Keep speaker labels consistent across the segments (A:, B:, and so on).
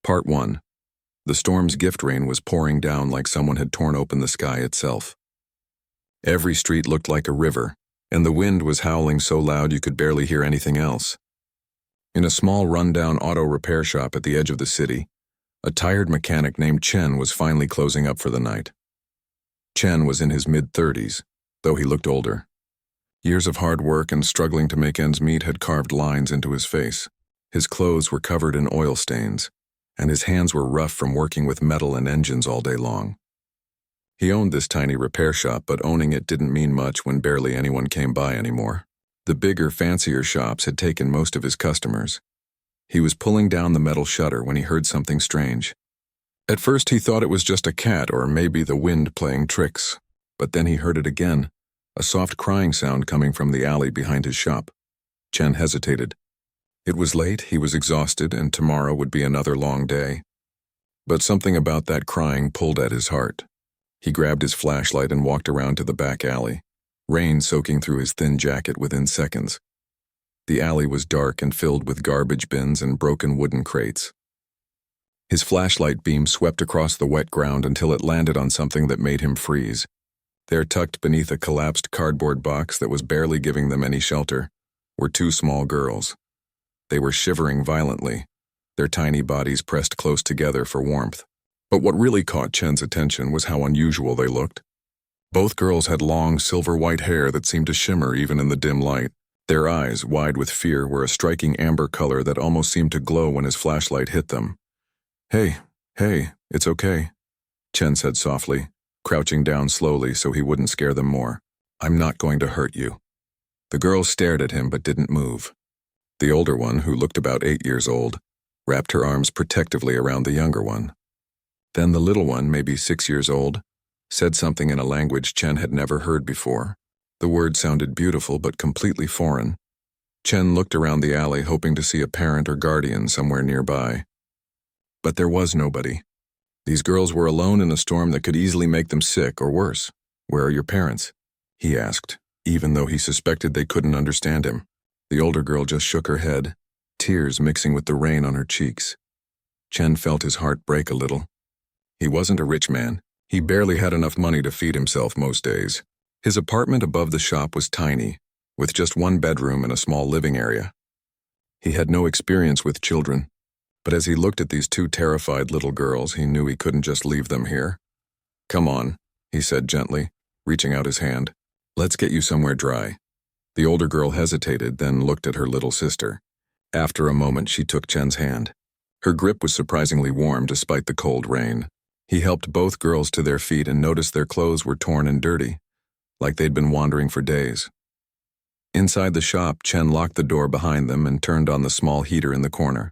A: Part 1. The storm's gift rain was pouring down like someone had torn open the sky itself. Every street looked like a river, and the wind was howling so loud you could barely hear anything else. In a small run-down auto repair shop at the edge of the city, a tired mechanic named Chen was finally closing up for the night. Chen was in his mid-30s, though he looked older. Years of hard work and struggling to make ends meet had carved lines into his face. His clothes were covered in oil stains, and his hands were rough from working with metal and engines all day long. He owned this tiny repair shop, but owning it didn't mean much when barely anyone came by anymore. The bigger, fancier shops had taken most of his customers. He was pulling down the metal shutter when he heard something strange. At first he thought it was just a cat or maybe the wind playing tricks, but then he heard it again, a soft crying sound coming from the alley behind his shop. Chen hesitated. It was late, he was exhausted, and tomorrow would be another long day. But something about that crying pulled at his heart. He grabbed his flashlight and walked around to the back alley, rain soaking through his thin jacket within seconds. The alley was dark and filled with garbage bins and broken wooden crates. His flashlight beam swept across the wet ground until it landed on something that made him freeze. There, tucked beneath a collapsed cardboard box that was barely giving them any shelter, were two small girls. They were shivering violently, their tiny bodies pressed close together for warmth. But what really caught Chen's attention was how unusual they looked. Both girls had long, silver-white hair that seemed to shimmer even in the dim light. Their eyes, wide with fear, were a striking amber color that almost seemed to glow when his flashlight hit them. Hey, it's okay," Chen said softly, crouching down slowly so he wouldn't scare them more. "I'm not going to hurt you." The girls stared at him but didn't move. The older one, who looked about 8 years old, wrapped her arms protectively around the younger one. Then the little one, maybe 6 years old, said something in a language Chen had never heard before. The word sounded beautiful but completely foreign. Chen looked around the alley hoping to see a parent or guardian somewhere nearby. But there was nobody. These girls were alone in a storm that could easily make them sick or worse. "Where are your parents?" he asked, even though he suspected they couldn't understand him. The older girl just shook her head, tears mixing with the rain on her cheeks. Chen felt his heart break a little. He wasn't a rich man. He barely had enough money to feed himself most days. His apartment above the shop was tiny, with just one bedroom and a small living area. He had no experience with children, but as he looked at these two terrified little girls, he knew he couldn't just leave them here. "Come on," he said gently, reaching out his hand. "Let's get you somewhere dry." The older girl hesitated, then looked at her little sister. After a moment, she took Chen's hand. Her grip was surprisingly warm despite the cold rain. He helped both girls to their feet and noticed their clothes were torn and dirty, like they'd been wandering for days. Inside the shop, Chen locked the door behind them and turned on the small heater in the corner.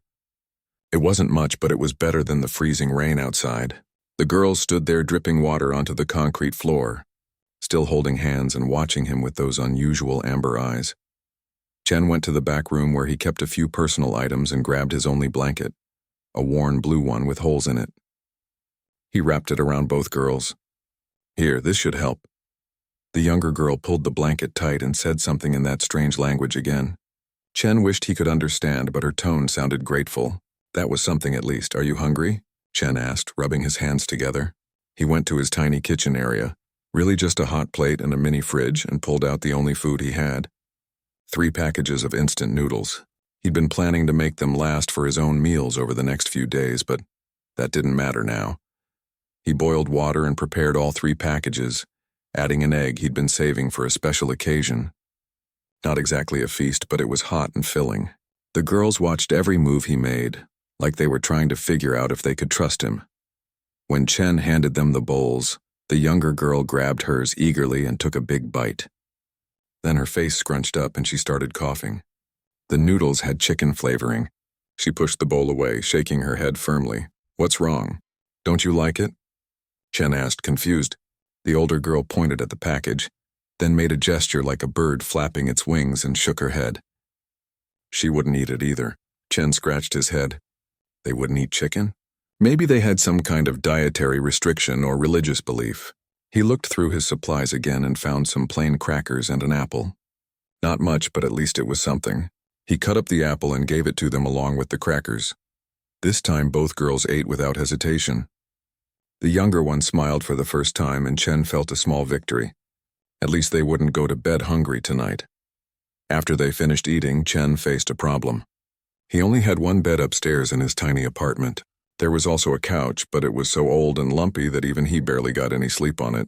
A: It wasn't much, but it was better than the freezing rain outside. The girls stood there dripping water onto the concrete floor, still holding hands and watching him with those unusual amber eyes. Chen went to the back room where he kept a few personal items and grabbed his only blanket, a worn blue one with holes in it. He wrapped it around both girls. "Here, this should help." The younger girl pulled the blanket tight and said something in that strange language again. Chen wished he could understand, but her tone sounded grateful. "That was something at least. Are you hungry?" Chen asked, rubbing his hands together. He went to his tiny kitchen area, really just a hot plate and a mini fridge, and pulled out the only food he had. 3 packages of instant noodles. He'd been planning to make them last for his own meals over the next few days, but that didn't matter now. He boiled water and prepared all 3 packages, adding an egg he'd been saving for a special occasion. Not exactly a feast, but it was hot and filling. The girls watched every move he made, like they were trying to figure out if they could trust him. When Chen handed them the bowls, the younger girl grabbed hers eagerly and took a big bite. Then her face scrunched up and she started coughing. The noodles had chicken flavoring. She pushed the bowl away, shaking her head firmly. "What's wrong? Don't you like it?" Chen asked, confused. The older girl pointed at the package, then made a gesture like a bird flapping its wings and shook her head. She wouldn't eat it either. Chen scratched his head. They wouldn't eat chicken? Maybe they had some kind of dietary restriction or religious belief. He looked through his supplies again and found some plain crackers and an apple. Not much, but at least it was something. He cut up the apple and gave it to them along with the crackers. This time both girls ate without hesitation. The younger one smiled for the first time, and Chen felt a small victory. At least they wouldn't go to bed hungry tonight. After they finished eating, Chen faced a problem. He only had one bed upstairs in his tiny apartment. There was also a couch, but it was so old and lumpy that even he barely got any sleep on it.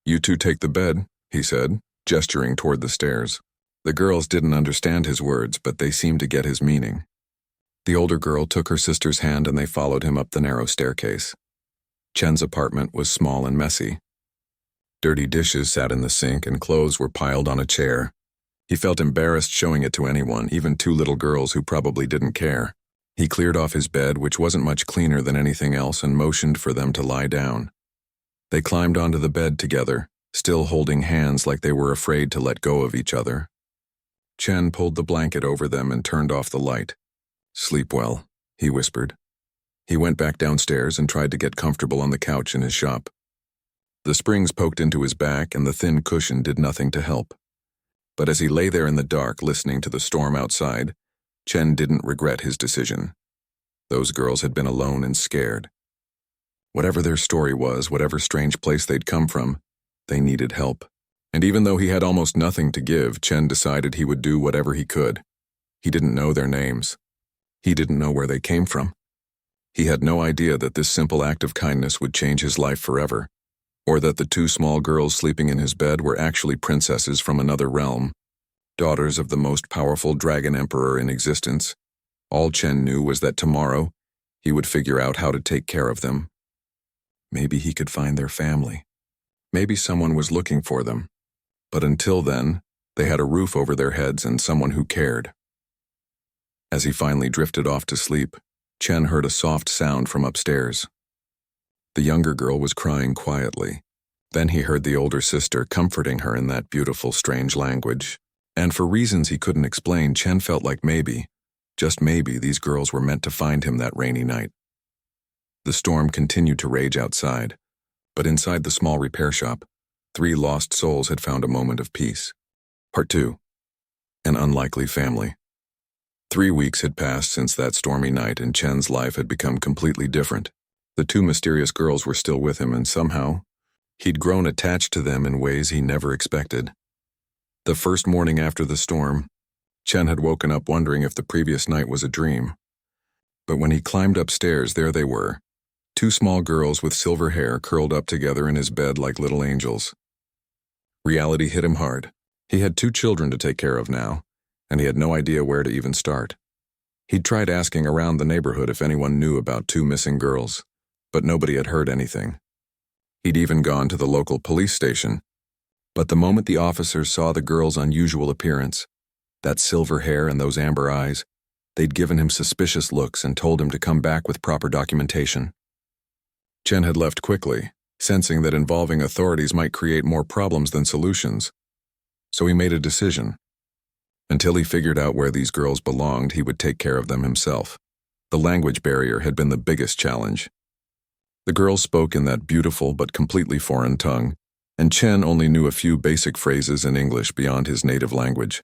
A: "You two take the bed," he said, gesturing toward the stairs. The girls didn't understand his words, but they seemed to get his meaning. The older girl took her sister's hand and they followed him up the narrow staircase. Chen's apartment was small and messy. Dirty dishes sat in the sink and clothes were piled on a chair. He felt embarrassed showing it to anyone, even two little girls who probably didn't care. He cleared off his bed, which wasn't much cleaner than anything else, and motioned for them to lie down. They climbed onto the bed together, still holding hands like they were afraid to let go of each other. Chen pulled the blanket over them and turned off the light. "Sleep well," he whispered. He went back downstairs and tried to get comfortable on the couch in his shop. The springs poked into his back and the thin cushion did nothing to help. But as he lay there in the dark listening to the storm outside, Chen didn't regret his decision. Those girls had been alone and scared. Whatever their story was, whatever strange place they'd come from, they needed help. And even though he had almost nothing to give, Chen decided he would do whatever he could. He didn't know their names. He didn't know where they came from. He had no idea that this simple act of kindness would change his life forever, or that the two small girls sleeping in his bed were actually princesses from another realm, daughters of the most powerful dragon emperor in existence. All Chen knew was that tomorrow he would figure out how to take care of them. Maybe he could find their family. Maybe someone was looking for them. But until then, they had a roof over their heads and someone who cared. As he finally drifted off to sleep, Chen heard a soft sound from upstairs. The younger girl was crying quietly. Then he heard the older sister comforting her in that beautiful, strange language. And for reasons he couldn't explain, Chen felt like maybe, just maybe, these girls were meant to find him that rainy night. The storm continued to rage outside, but inside the small repair shop, 3 lost souls had found a moment of peace. Part 2. An Unlikely Family. 3 weeks had passed since that stormy night, and Chen's life had become completely different. The 2 mysterious girls were still with him, and somehow, he'd grown attached to them in ways he never expected. The first morning after the storm, Chen had woken up wondering if the previous night was a dream. But when he climbed upstairs, there they were, 2 small girls with silver hair curled up together in his bed like little angels. Reality hit him hard. He had 2 children to take care of now, and he had no idea where to even start. He'd tried asking around the neighborhood if anyone knew about 2 missing girls, but nobody had heard anything. He'd even gone to the local police station. But the moment the officers saw the girl's unusual appearance, that silver hair and those amber eyes, they'd given him suspicious looks and told him to come back with proper documentation. Chen had left quickly, sensing that involving authorities might create more problems than solutions. So he made a decision. Until he figured out where these girls belonged, he would take care of them himself. The language barrier had been the biggest challenge. The girls spoke in that beautiful but completely foreign tongue, and Chen only knew a few basic phrases in English beyond his native language.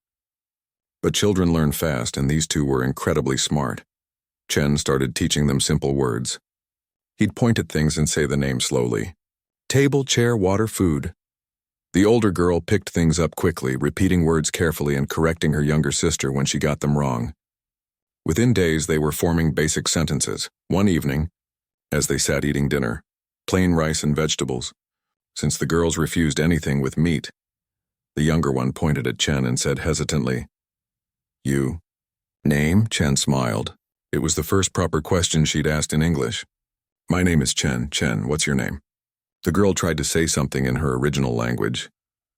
A: But children learn fast, and these 2 were incredibly smart. Chen started teaching them simple words. He'd point at things and say the name slowly. Table, chair, water, food. The older girl picked things up quickly, repeating words carefully and correcting her younger sister when she got them wrong. Within days, they were forming basic sentences. One evening, as they sat eating dinner, plain rice and vegetables, since the girls refused anything with meat, the younger one pointed at Chen and said hesitantly, "You." "Name?" Chen smiled. It was the first proper question she'd asked in English. "My name is Chen. Chen, what's your name?" The girl tried to say something in her original language,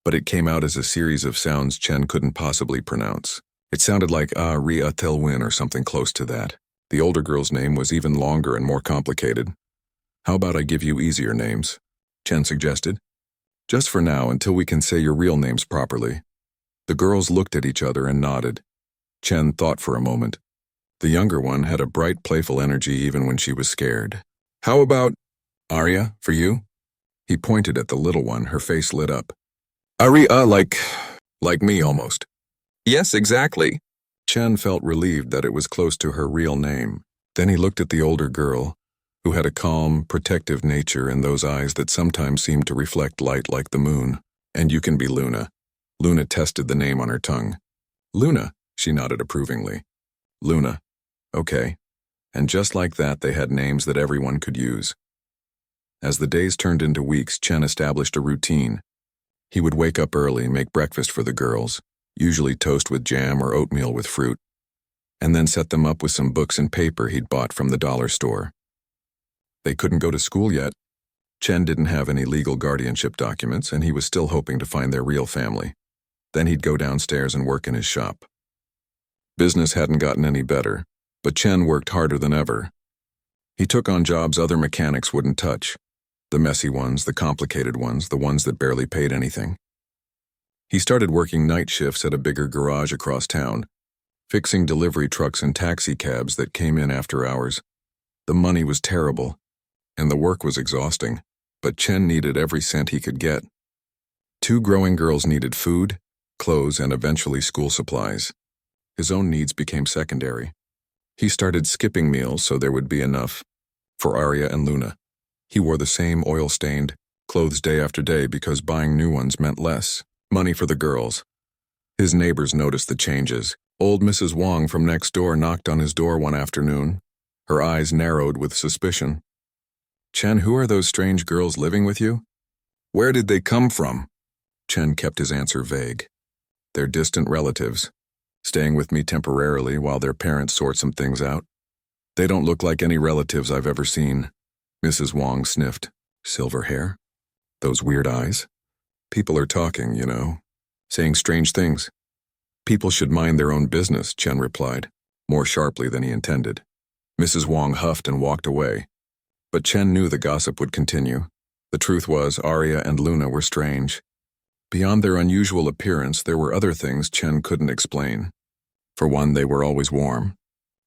A: but it came out as a series of sounds Chen couldn't possibly pronounce. It sounded like Ria Telwin or something close to that. The older girl's name was even longer and more complicated. "How about I give you easier names?" Chen suggested. "Just for now, until we can say your real names properly." The girls looked at each other and nodded. Chen thought for a moment. The younger one had a bright, playful energy even when she was scared. "How about Arya, for you?" He pointed at the little one, her face lit up. "Arya, like me almost." "Yes, exactly." Chen felt relieved that it was close to her real name. Then he looked at the older girl, who had a calm, protective nature and those eyes that sometimes seemed to reflect light like the moon. "And you can be Luna." Luna tested the name on her tongue. "Luna," she nodded approvingly. "Luna. Okay." And just like that, they had names that everyone could use. As the days turned into weeks, Chen established a routine. He would wake up early, make breakfast for the girls, usually toast with jam or oatmeal with fruit, and then set them up with some books and paper he'd bought from the dollar store. They couldn't go to school yet. Chen didn't have any legal guardianship documents, and he was still hoping to find their real family. Then he'd go downstairs and work in his shop. Business hadn't gotten any better, but Chen worked harder than ever. He took on jobs other mechanics wouldn't touch. The messy ones, the complicated ones, the ones that barely paid anything. He started working night shifts at a bigger garage across town, fixing delivery trucks and taxi cabs that came in after hours. The money was terrible, and the work was exhausting, but Chen needed every cent he could get. 2 growing girls needed food, clothes, and eventually school supplies. His own needs became secondary. He started skipping meals so there would be enough for Arya and Luna. He wore the same oil-stained clothes day after day because buying new ones meant less money for the girls. His neighbors noticed the changes. Old Mrs. Wong from next door knocked on his door one afternoon. Her eyes narrowed with suspicion. "Chen, who are those strange girls living with you? Where did they come from?" Chen kept his answer vague. "They're distant relatives, staying with me temporarily while their parents sort some things out. They don't look like any relatives I've ever seen." Mrs. Wong sniffed. "Silver hair? Those weird eyes? People are talking, you know, saying strange things." "People should mind their own business," Chen replied, more sharply than he intended. Mrs. Wong huffed and walked away. But Chen knew the gossip would continue. The truth was, Arya and Luna were strange. Beyond their unusual appearance, there were other things Chen couldn't explain. For one, they were always warm.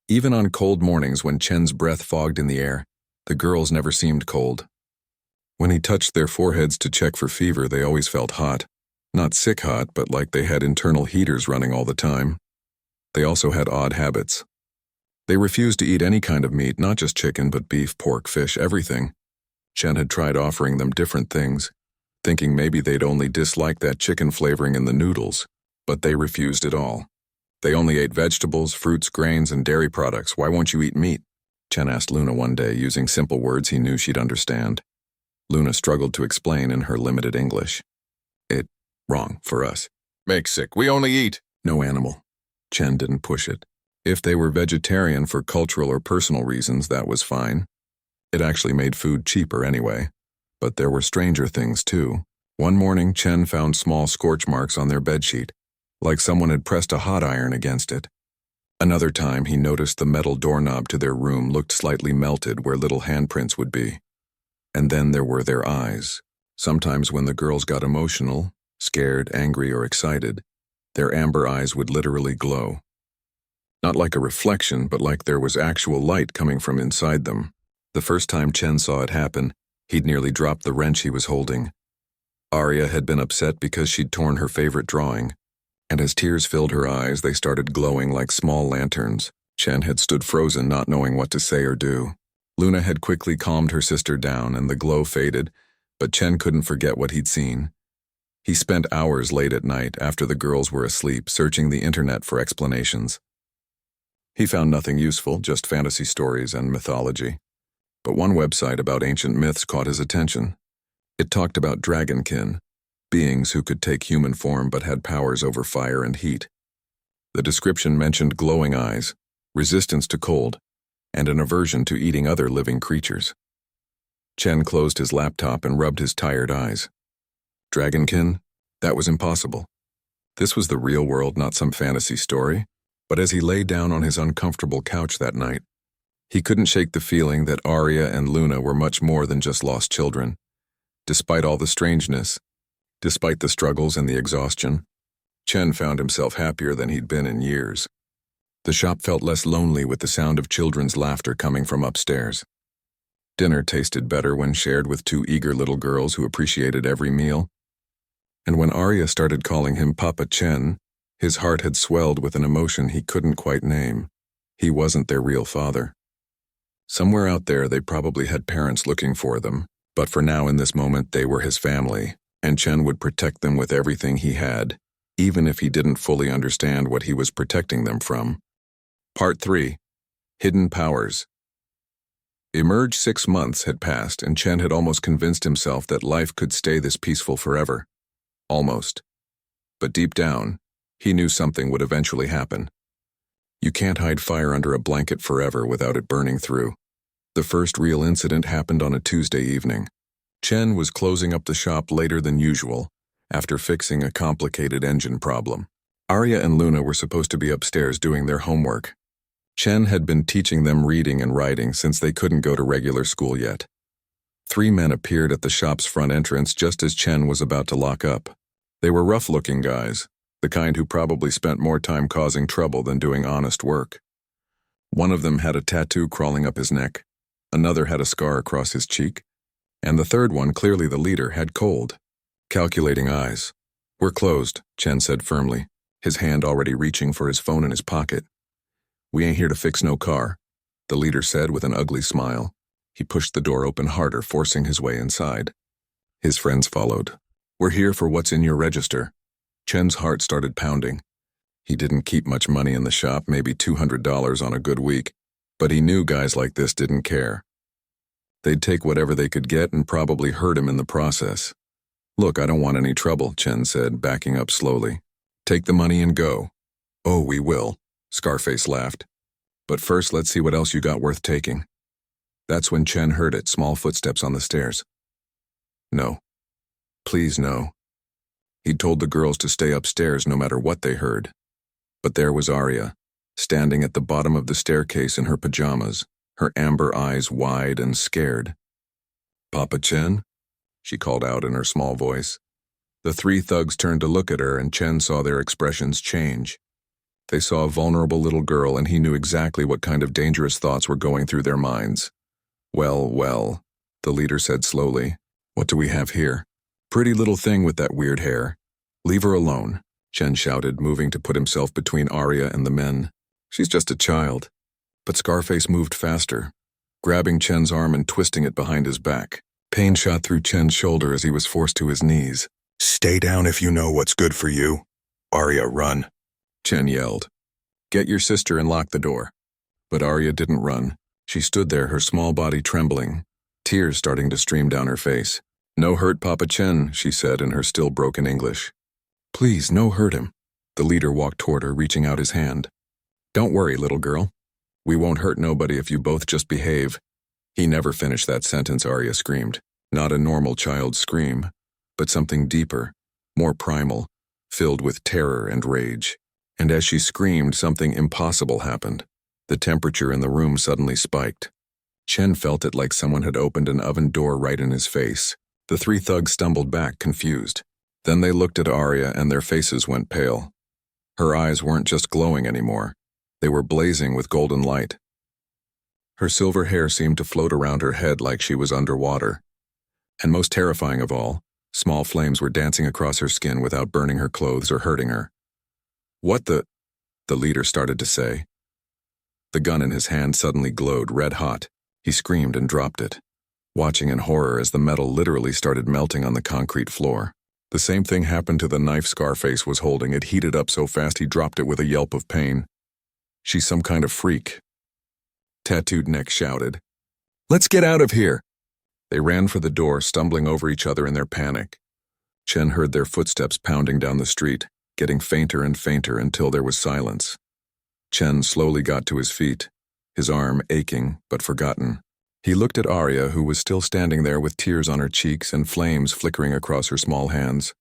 A: Even on cold mornings when Chen's breath fogged in the air, the girls never seemed cold. When he touched their foreheads to check for fever, they always felt hot. Not sick hot, but like they had internal heaters running all the time. They also had odd habits. They refused to eat any kind of meat, not just chicken, but beef, pork, fish, everything. Chen had tried offering them different things, thinking maybe they'd only dislike that chicken flavoring in the noodles, but they refused it all. They only ate vegetables, fruits, grains, and dairy products. "Why won't you eat meat?" Chen asked Luna one day, using simple words he knew she'd understand. Luna struggled to explain in her limited English. "It wrong for us. Makes sick. We only eat." "No animal." Chen didn't push it. If they were vegetarian for cultural or personal reasons, that was fine. It actually made food cheaper anyway. But there were stranger things too. One morning, Chen found small scorch marks on their bedsheet, like someone had pressed a hot iron against it. Another time, he noticed the metal doorknob to their room looked slightly melted where little handprints would be. And then there were their eyes. Sometimes when the girls got emotional, scared, angry, or excited, their amber eyes would literally glow. Not like a reflection, but like there was actual light coming from inside them. The first time Chen saw it happen, he'd nearly dropped the wrench he was holding. Arya had been upset because she'd torn her favorite drawing, and as tears filled her eyes, they started glowing like small lanterns. Chen had stood frozen, not knowing what to say or do. Luna had quickly calmed her sister down, and the glow faded, but Chen couldn't forget what he'd seen. He spent hours late at night, after the girls were asleep, searching the internet for explanations. He found nothing useful, just fantasy stories and mythology. But one website about ancient myths caught his attention. It talked about dragonkin, beings who could take human form but had powers over fire and heat. The description mentioned glowing eyes, resistance to cold, and an aversion to eating other living creatures. Chen closed his laptop and rubbed his tired eyes. Dragonkin? That was impossible. This was the real world, not some fantasy story. But as he lay down on his uncomfortable couch that night, he couldn't shake the feeling that Arya and Luna were much more than just lost children. Despite all the strangeness, despite the struggles and the exhaustion, Chen found himself happier than he'd been in years. The shop felt less lonely with the sound of children's laughter coming from upstairs. Dinner tasted better when shared with 2 eager little girls who appreciated every meal. And when Arya started calling him Papa Chen, his heart had swelled with an emotion he couldn't quite name. He wasn't their real father. Somewhere out there they probably had parents looking for them, but for now in this moment they were his family, and Chen would protect them with everything he had, even if he didn't fully understand what he was protecting them from. Part 3. Hidden Powers. Emerge 6 months had passed, and Chen had almost convinced himself that life could stay this peaceful forever. Almost. But deep down, he knew something would eventually happen. You can't hide fire under a blanket forever without it burning through. The first real incident happened on a Tuesday evening. Chen was closing up the shop later than usual, after fixing a complicated engine problem. Arya and Luna were supposed to be upstairs doing their homework. Chen had been teaching them reading and writing since they couldn't go to regular school yet. 3 men appeared at the shop's front entrance just as Chen was about to lock up. They were rough-looking guys, the kind who probably spent more time causing trouble than doing honest work. One of them had a tattoo crawling up his neck, another had a scar across his cheek, and the third one, clearly the leader, had cold, calculating eyes. "We're closed," Chen said firmly, his hand already reaching for his phone in his pocket. "We ain't here to fix no car," the leader said with an ugly smile. He pushed the door open harder, forcing his way inside. His friends followed. "We're here for what's in your register." Chen's heart started pounding. He didn't keep much money in the shop, maybe $200 on a good week, but he knew guys like this didn't care. They'd take whatever they could get and probably hurt him in the process. "Look, I don't want any trouble," Chen said, backing up slowly. "Take the money and go." "Oh, we will," Scarface laughed. "But first, let's see what else you got worth taking." That's when Chen heard it, small footsteps on the stairs. No. Please, no. He'd told the girls to stay upstairs no matter what they heard. But there was Arya, standing at the bottom of the staircase in her pajamas, her amber eyes wide and scared. "Papa Chen?" she called out in her small voice. The 3 thugs turned to look at her, and Chen saw their expressions change. They saw a vulnerable little girl, and he knew exactly what kind of dangerous thoughts were going through their minds. Well, the leader said slowly. "What do we have here? Pretty little thing with that weird hair. Leave her alone," Chen shouted, moving to put himself between Arya and the men. "She's just a child." But Scarface moved faster, grabbing Chen's arm and twisting it behind his back. Pain shot through Chen's shoulder as he was forced to his knees. "Stay down if you know what's good for you. Arya, run," Chen yelled. "Get your sister and lock the door." But Arya didn't run. She stood there, her small body trembling, tears starting to stream down her face. "No hurt, Papa Chen," she said in her still broken English. "Please, no hurt him." The leader walked toward her, reaching out his hand. "Don't worry, little girl. We won't hurt nobody if you both just behave." He never finished that sentence, Arya screamed. Not a normal child's scream, but something deeper, more primal, filled with terror and rage. And as she screamed, something impossible happened. The temperature in the room suddenly spiked. Chen felt it like someone had opened an oven door right in his face. The 3 thugs stumbled back, confused. Then they looked at Arya and their faces went pale. Her eyes weren't just glowing anymore. They were blazing with golden light. Her silver hair seemed to float around her head like she was underwater. And most terrifying of all, small flames were dancing across her skin without burning her clothes or hurting her. "What the?" the leader started to say. The gun in his hand suddenly glowed red hot. He screamed and dropped it, watching in horror as the metal literally started melting on the concrete floor. The same thing happened to the knife Scarface was holding. It heated up so fast he dropped it with a yelp of pain. "She's some kind of freak," Tattooed Neck shouted. "Let's get out of here!" They ran for the door, stumbling over each other in their panic. Chen heard their footsteps pounding down the street, getting fainter and fainter until there was silence. Chen slowly got to his feet, his arm aching but forgotten. He looked at Arya, who was still standing there with tears on her cheeks and flames flickering across her small hands.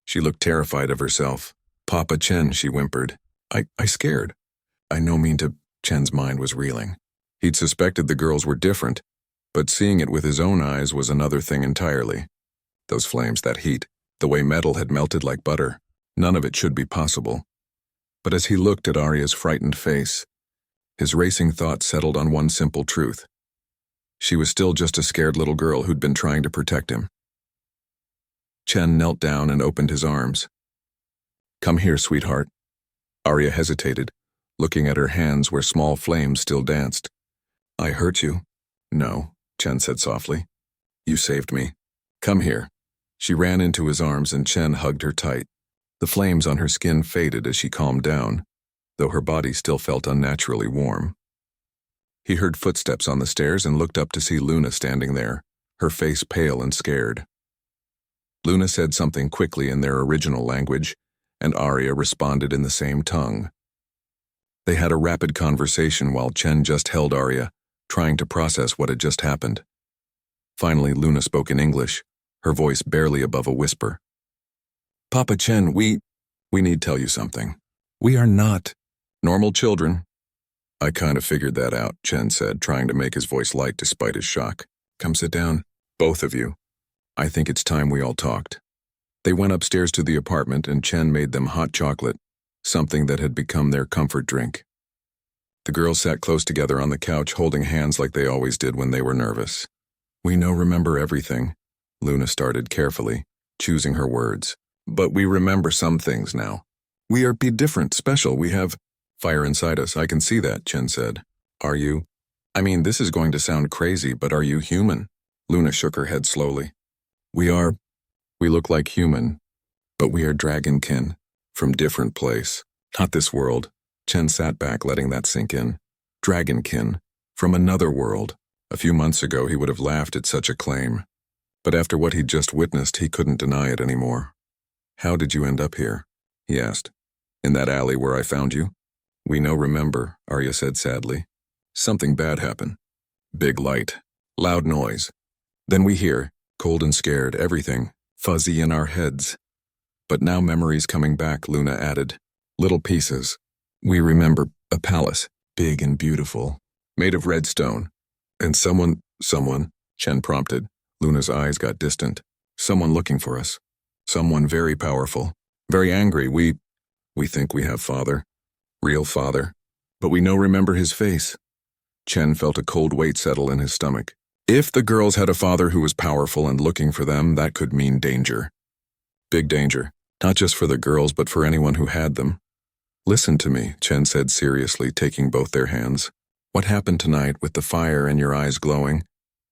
A: She looked terrified of herself. "Papa Chen," she whimpered. I scared. I no mean to." Chen's mind was reeling. He'd suspected the girls were different, but seeing it with his own eyes was another thing entirely. Those flames, that heat, the way metal had melted like butter, none of it should be possible. But as he looked at Arya's frightened face, his racing thoughts settled on one simple truth. She was still just a scared little girl who'd been trying to protect him. Chen knelt down and opened his arms. "Come here, sweetheart." Arya hesitated, looking at her hands where small flames still danced. I hurt you? No, Chen said softly. You saved me. Come here. She ran into his arms and Chen hugged her tight. The flames on her skin faded as she calmed down, though her body still felt unnaturally warm. He heard footsteps on the stairs and looked up to see Luna standing there, her face pale and scared. Luna said something quickly in their original language, and Arya responded in the same tongue. They had a rapid conversation while Chen just held Arya, trying to process what had just happened. Finally, Luna spoke in English, her voice barely above a whisper. Papa Chen, we need to tell you something. We are not normal children. I kind of figured that out, Chen said, trying to make his voice light despite his shock. Come sit down, both of you. I think it's time we all talked. They went upstairs to the apartment and Chen made them hot chocolate, something that had become their comfort drink. The girls sat close together on the couch, holding hands like they always did when they were nervous. We remember everything, Luna started carefully, choosing her words. But we remember some things now. We are different, special, we have fire inside us, I can see that, Chen said. Are you? I mean, this is going to sound crazy, but are you human? Luna shook her head slowly. We look like human, but we are dragonkin, from different place. Not this world. Chen sat back, letting that sink in. Dragonkin, from another world. A few months ago he would have laughed at such a claim. But after what he'd just witnessed, he couldn't deny it anymore. How did you end up here? He asked. In that alley where I found you? We remember, Arya said sadly. Something bad happened. Big light. Loud noise. Then we hear, cold and scared, everything, fuzzy in our heads. But now memories coming back, Luna added. Little pieces. We remember a palace, big and beautiful, made of red stone. And someone, Chen prompted. Luna's eyes got distant. Someone looking for us. Someone very powerful, very angry. We think we have father. Real father. But we remember his face. Chen felt a cold weight settle in his stomach. If the girls had a father who was powerful and looking for them, that could mean danger. Big danger. Not just for the girls, but for anyone who had them. Listen to me, Chen said seriously, taking both their hands. What happened tonight with the fire and your eyes glowing?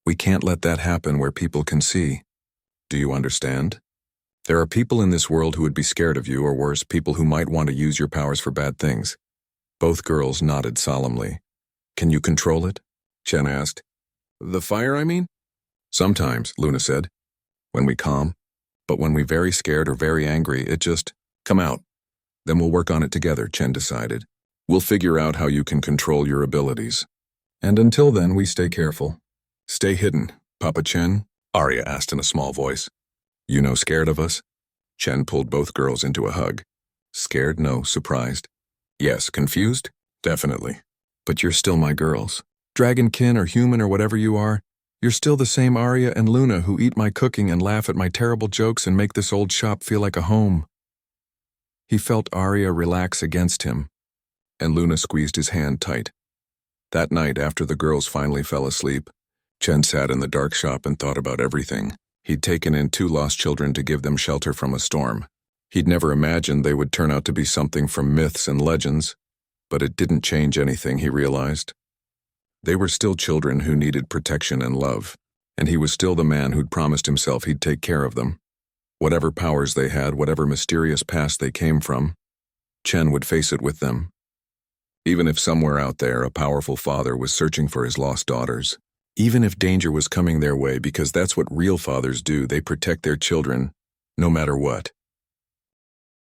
A: We can't let that happen where people can see. Do you understand? There are people in this world who would be scared of you, or worse, people who might want to use your powers for bad things. Both girls nodded solemnly. Can you control it? Chen asked. The fire, I mean? Sometimes, Luna said. When we calm. But when we're very scared or very angry, it just come out. Then we'll work on it together, Chen decided. We'll figure out how you can control your abilities. And until then, we stay careful. Stay hidden, Papa Chen, Arya asked in a small voice. You scared of us? Chen pulled both girls into a hug. Scared? No. Surprised? Yes. Confused? Definitely. But you're still my girls. Dragonkin or human or whatever you are, you're still the same Arya and Luna who eat my cooking and laugh at my terrible jokes and make this old shop feel like a home. He felt Arya relax against him, and Luna squeezed his hand tight. That night, after the girls finally fell asleep, Chen sat in the dark shop and thought about everything. He'd taken in 2 lost children to give them shelter from a storm. He'd never imagined they would turn out to be something from myths and legends, but it didn't change anything, he realized. They were still children who needed protection and love, and he was still the man who'd promised himself he'd take care of them. Whatever powers they had, whatever mysterious past they came from, Chen would face it with them. Even if somewhere out there a powerful father was searching for his lost daughters, even if danger was coming their way, because that's what real fathers do, they protect their children, no matter what.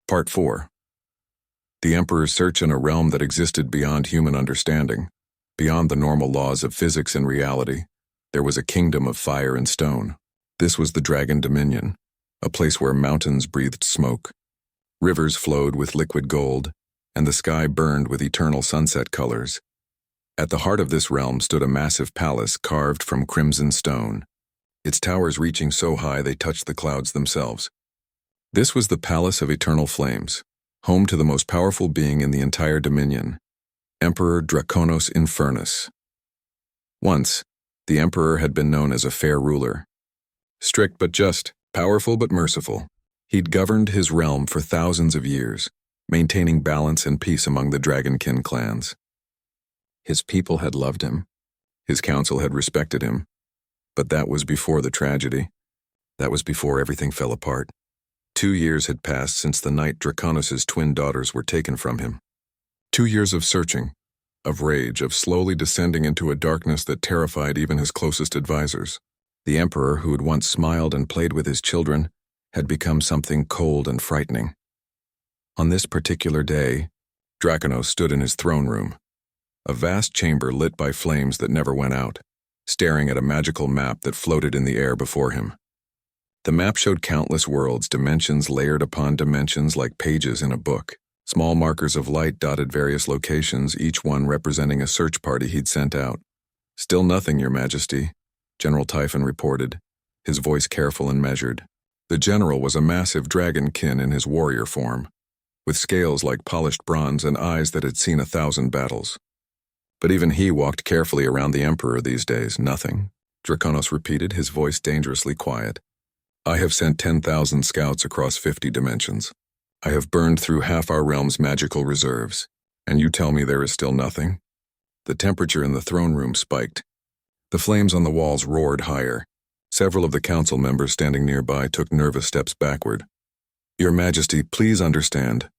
A: Part 4. The Emperor's search in a realm that existed beyond human understanding, beyond the normal laws of physics and reality. There was a kingdom of fire and stone. This was the Dragon Dominion, a place where mountains breathed smoke, rivers flowed with liquid gold, and the sky burned with eternal sunset colors. At the heart of this realm stood a massive palace carved from crimson stone, its towers reaching so high they touched the clouds themselves. This was the Palace of Eternal Flames, home to the most powerful being in the entire dominion, Emperor Draconos Infernus. Once, the emperor had been known as a fair ruler. Strict but just, powerful but merciful. He'd governed his realm for thousands of years, maintaining balance and peace among the Dragonkin clans. His people had loved him. His council had respected him. But that was before the tragedy. That was before everything fell apart. 2 years had passed since the night Draconos' twin daughters were taken from him. 2 years of searching, of rage, of slowly descending into a darkness that terrified even his closest advisors. The Emperor, who had once smiled and played with his children, had become something cold and frightening. On this particular day, Draconos stood in his throne room, a vast chamber lit by flames that never went out, staring at a magical map that floated in the air before him. The map showed countless worlds, dimensions layered upon dimensions like pages in a book. Small markers of light dotted various locations, each one representing a search party he'd sent out. "Still nothing, Your Majesty," General Typhon reported, his voice careful and measured. The general was a massive dragonkin in his warrior form, with scales like polished bronze and eyes that had seen 1,000 battles. But even he walked carefully around the Emperor these days. "Nothing," Draconos repeated, his voice dangerously quiet. "I have sent 10,000 scouts across 50 dimensions. I have burned through half our realm's magical reserves, and you tell me there is still nothing?" The temperature in the throne room spiked. The flames on the walls roared higher. Several of the council members standing nearby took nervous steps backward. "Your Majesty, please understand."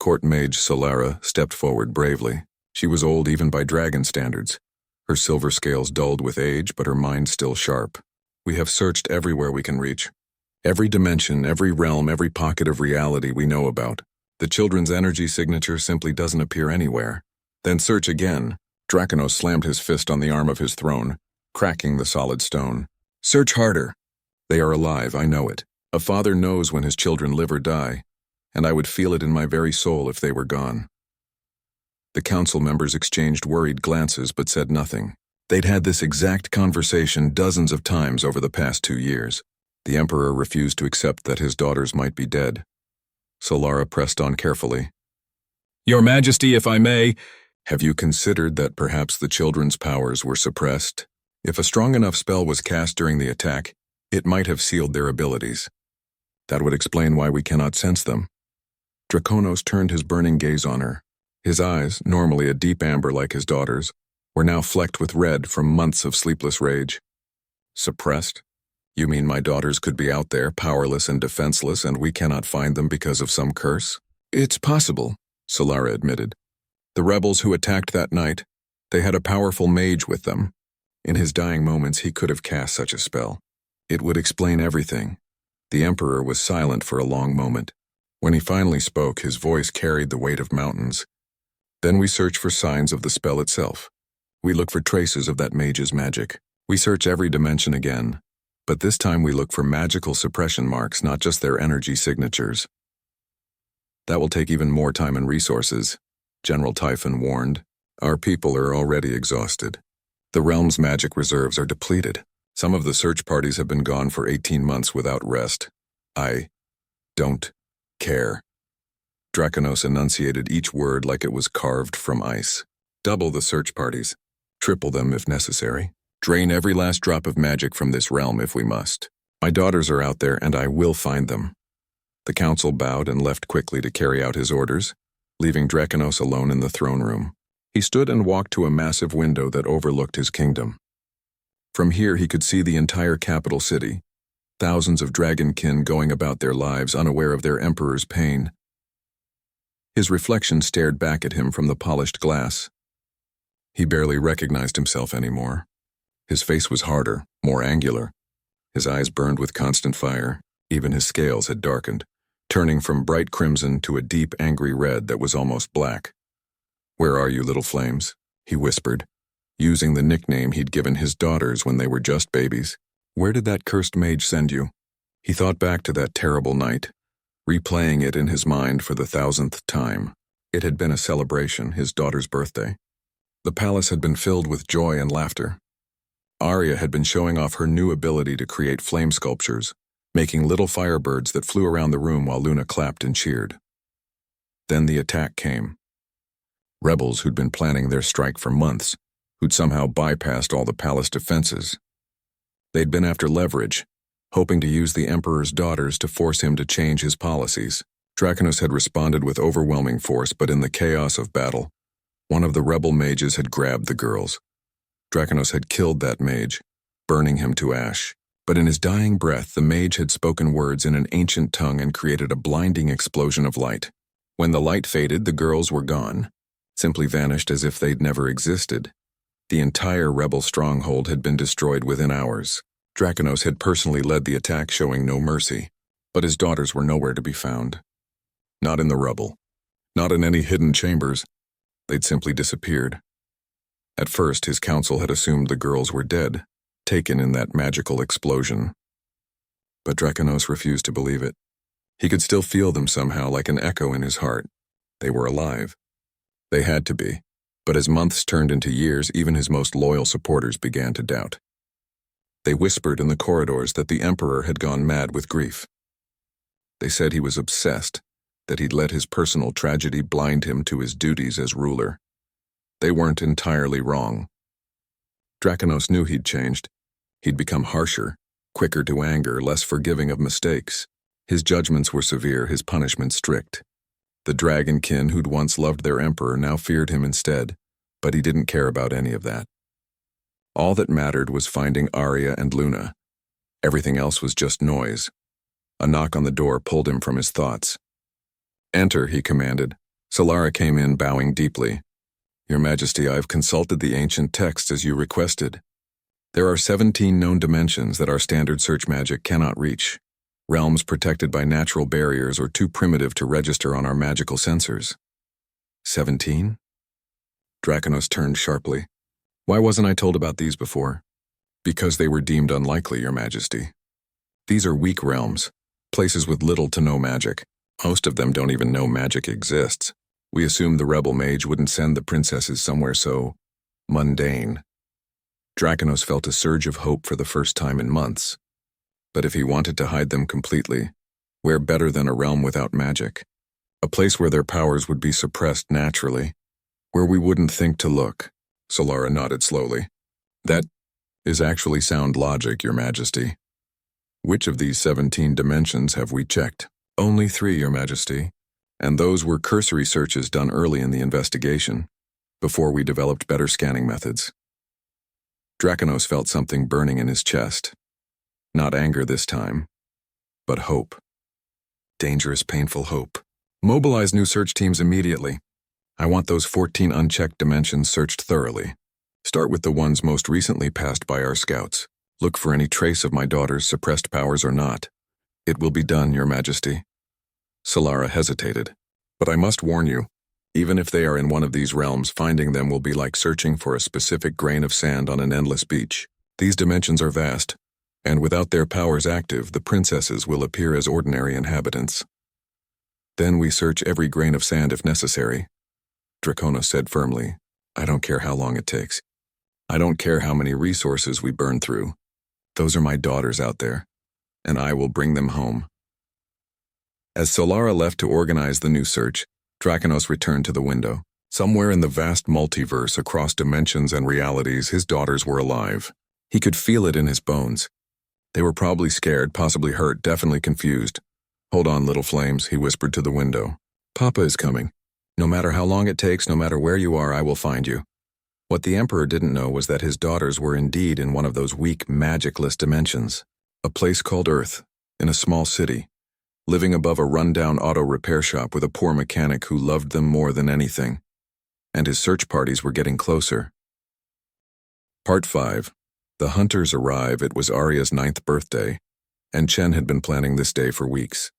A: Court Mage Solara stepped forward bravely. She was old even by dragon standards. Her silver scales dulled with age, but her mind still sharp. "We have searched everywhere we can reach. Every dimension, every realm, every pocket of reality we know about. The children's energy signature simply doesn't appear anywhere." "Then search again." Draconos slammed his fist on the arm of his throne, cracking the solid stone. "Search harder. They are alive, I know it. A father knows when his children live or die, and I would feel it in my very soul if they were gone." The council members exchanged worried glances but said nothing. They'd had this exact conversation dozens of times over the past 2 years. The Emperor refused to accept that his daughters might be dead. Solara pressed on carefully. "Your Majesty, if I may, have you considered that perhaps the children's powers were suppressed? If a strong enough spell was cast during the attack, it might have sealed their abilities. That would explain why we cannot sense them." Draconos turned his burning gaze on her. His eyes, normally a deep amber like his daughter's, were now flecked with red from months of sleepless rage. "Suppressed? You mean my daughters could be out there, powerless and defenseless, and we cannot find them because of some curse?" "It's possible," Solara admitted. "The rebels who attacked that night, they had a powerful mage with them. In his dying moments, he could have cast such a spell. It would explain everything." The Emperor was silent for a long moment. When he finally spoke, his voice carried the weight of mountains. "Then we search for signs of the spell itself. We look for traces of that mage's magic. We search every dimension again, but this time we look for magical suppression marks, not just their energy signatures." "That will take even more time and resources," General Typhon warned. "Our people are already exhausted. The realm's magic reserves are depleted. Some of the search parties have been gone for 18 months without rest. I don't care." Draconos enunciated each word like it was carved from ice. "Double the search parties. Triple them if necessary. Drain every last drop of magic from this realm if we must. My daughters are out there and I will find them." The council bowed and left quickly to carry out his orders, leaving Draconos alone in the throne room. He stood and walked to a massive window that overlooked his kingdom. From here he could see the entire capital city, thousands of dragonkin going about their lives unaware of their emperor's pain. His reflection stared back at him from the polished glass. He barely recognized himself anymore. His face was harder, more angular. His eyes burned with constant fire. Even his scales had darkened, turning from bright crimson to a deep, angry red that was almost black. "Where are you, little flames?" he whispered, using the nickname he'd given his daughters when they were just babies. "Where did that cursed mage send you?" He thought back to that terrible night, replaying it in his mind for the 1,000th time. It had been a celebration, his daughter's birthday. The palace had been filled with joy and laughter. Arya had been showing off her new ability to create flame sculptures, making little firebirds that flew around the room while Luna clapped and cheered. Then the attack came. Rebels who'd been planning their strike for months, who'd somehow bypassed all the palace defenses. They'd been after leverage, hoping to use the Emperor's daughters to force him to change his policies. Draconos had responded with overwhelming force, but in the chaos of battle, one of the rebel mages had grabbed the girls. Draconos had killed that mage, burning him to ash. But in his dying breath, the mage had spoken words in an ancient tongue and created a blinding explosion of light. When the light faded, the girls were gone, simply vanished as if they'd never existed. The entire rebel stronghold had been destroyed within hours. Draconos had personally led the attack, showing no mercy. But his daughters were nowhere to be found. Not in the rubble. Not in any hidden chambers. They'd simply disappeared. At first, his council had assumed the girls were dead, taken in that magical explosion. But Draconos refused to believe it. He could still feel them somehow, like an echo in his heart. They were alive. They had to be. But as months turned into years, even his most loyal supporters began to doubt. They whispered in the corridors that the Emperor had gone mad with grief. They said he was obsessed, that he'd let his personal tragedy blind him to his duties as ruler. They weren't entirely wrong. Draconos knew he'd changed. He'd become harsher, quicker to anger, less forgiving of mistakes. His judgments were severe, his punishments strict. The dragonkin who'd once loved their emperor now feared him instead, but he didn't care about any of that. All that mattered was finding Arya and Luna. Everything else was just noise. A knock on the door pulled him from his thoughts. "Enter," he commanded. Solara came in, bowing deeply. "Your Majesty, I have consulted the ancient texts as you requested. There are 17 known dimensions that our standard search magic cannot reach. Realms protected by natural barriers or too primitive to register on our magical sensors." 17? Draconos turned sharply. "Why wasn't I told about these before?" "Because they were deemed unlikely, Your Majesty. These are weak realms, places with little to no magic. Most of them don't even know magic exists. We assumed the rebel mage wouldn't send the princesses somewhere so mundane." Draconos felt a surge of hope for the first time in months. But if he wanted to hide them completely, where better than a realm without magic? A place where their powers would be suppressed naturally, where we wouldn't think to look. Solara nodded slowly. "That is actually sound logic, Your Majesty. Which of these 17 dimensions have we checked?" "Only 3, Your Majesty, and those were cursory searches done early in the investigation, before we developed better scanning methods." Draconos felt something burning in his chest. Not anger this time, but hope. Dangerous, painful hope. "Mobilize new search teams immediately. I want those 14 unchecked dimensions searched thoroughly. Start with the ones most recently passed by our scouts. Look for any trace of my daughter's suppressed powers or not. It will be done, Your Majesty." Solara hesitated. "But I must warn you, even if they are in one of these realms, finding them will be like searching for a specific grain of sand on an endless beach. These dimensions are vast, and without their powers active, the princesses will appear as ordinary inhabitants. Then we search every grain of sand if necessary," Draconos said firmly. "I don't care how long it takes. I don't care how many resources we burn through. Those are my daughters out there, and I will bring them home." As Solara left to organize the new search, Draconos returned to the window. Somewhere in the vast multiverse, across dimensions and realities, his daughters were alive. He could feel it in his bones. They were probably scared, possibly hurt, definitely confused. "Hold on, little flames," he whispered to the window. "Papa is coming. No matter how long it takes, no matter where you are, I will find you." What the Emperor didn't know was that his daughters were indeed in one of those weak, magicless dimensions. A place called Earth, in a small city, living above a rundown auto repair shop with a poor mechanic who loved them more than anything. And his search parties were getting closer. Part 5. The hunters arrive. It was Arya's 9th birthday, and Chen had been planning this day for weeks.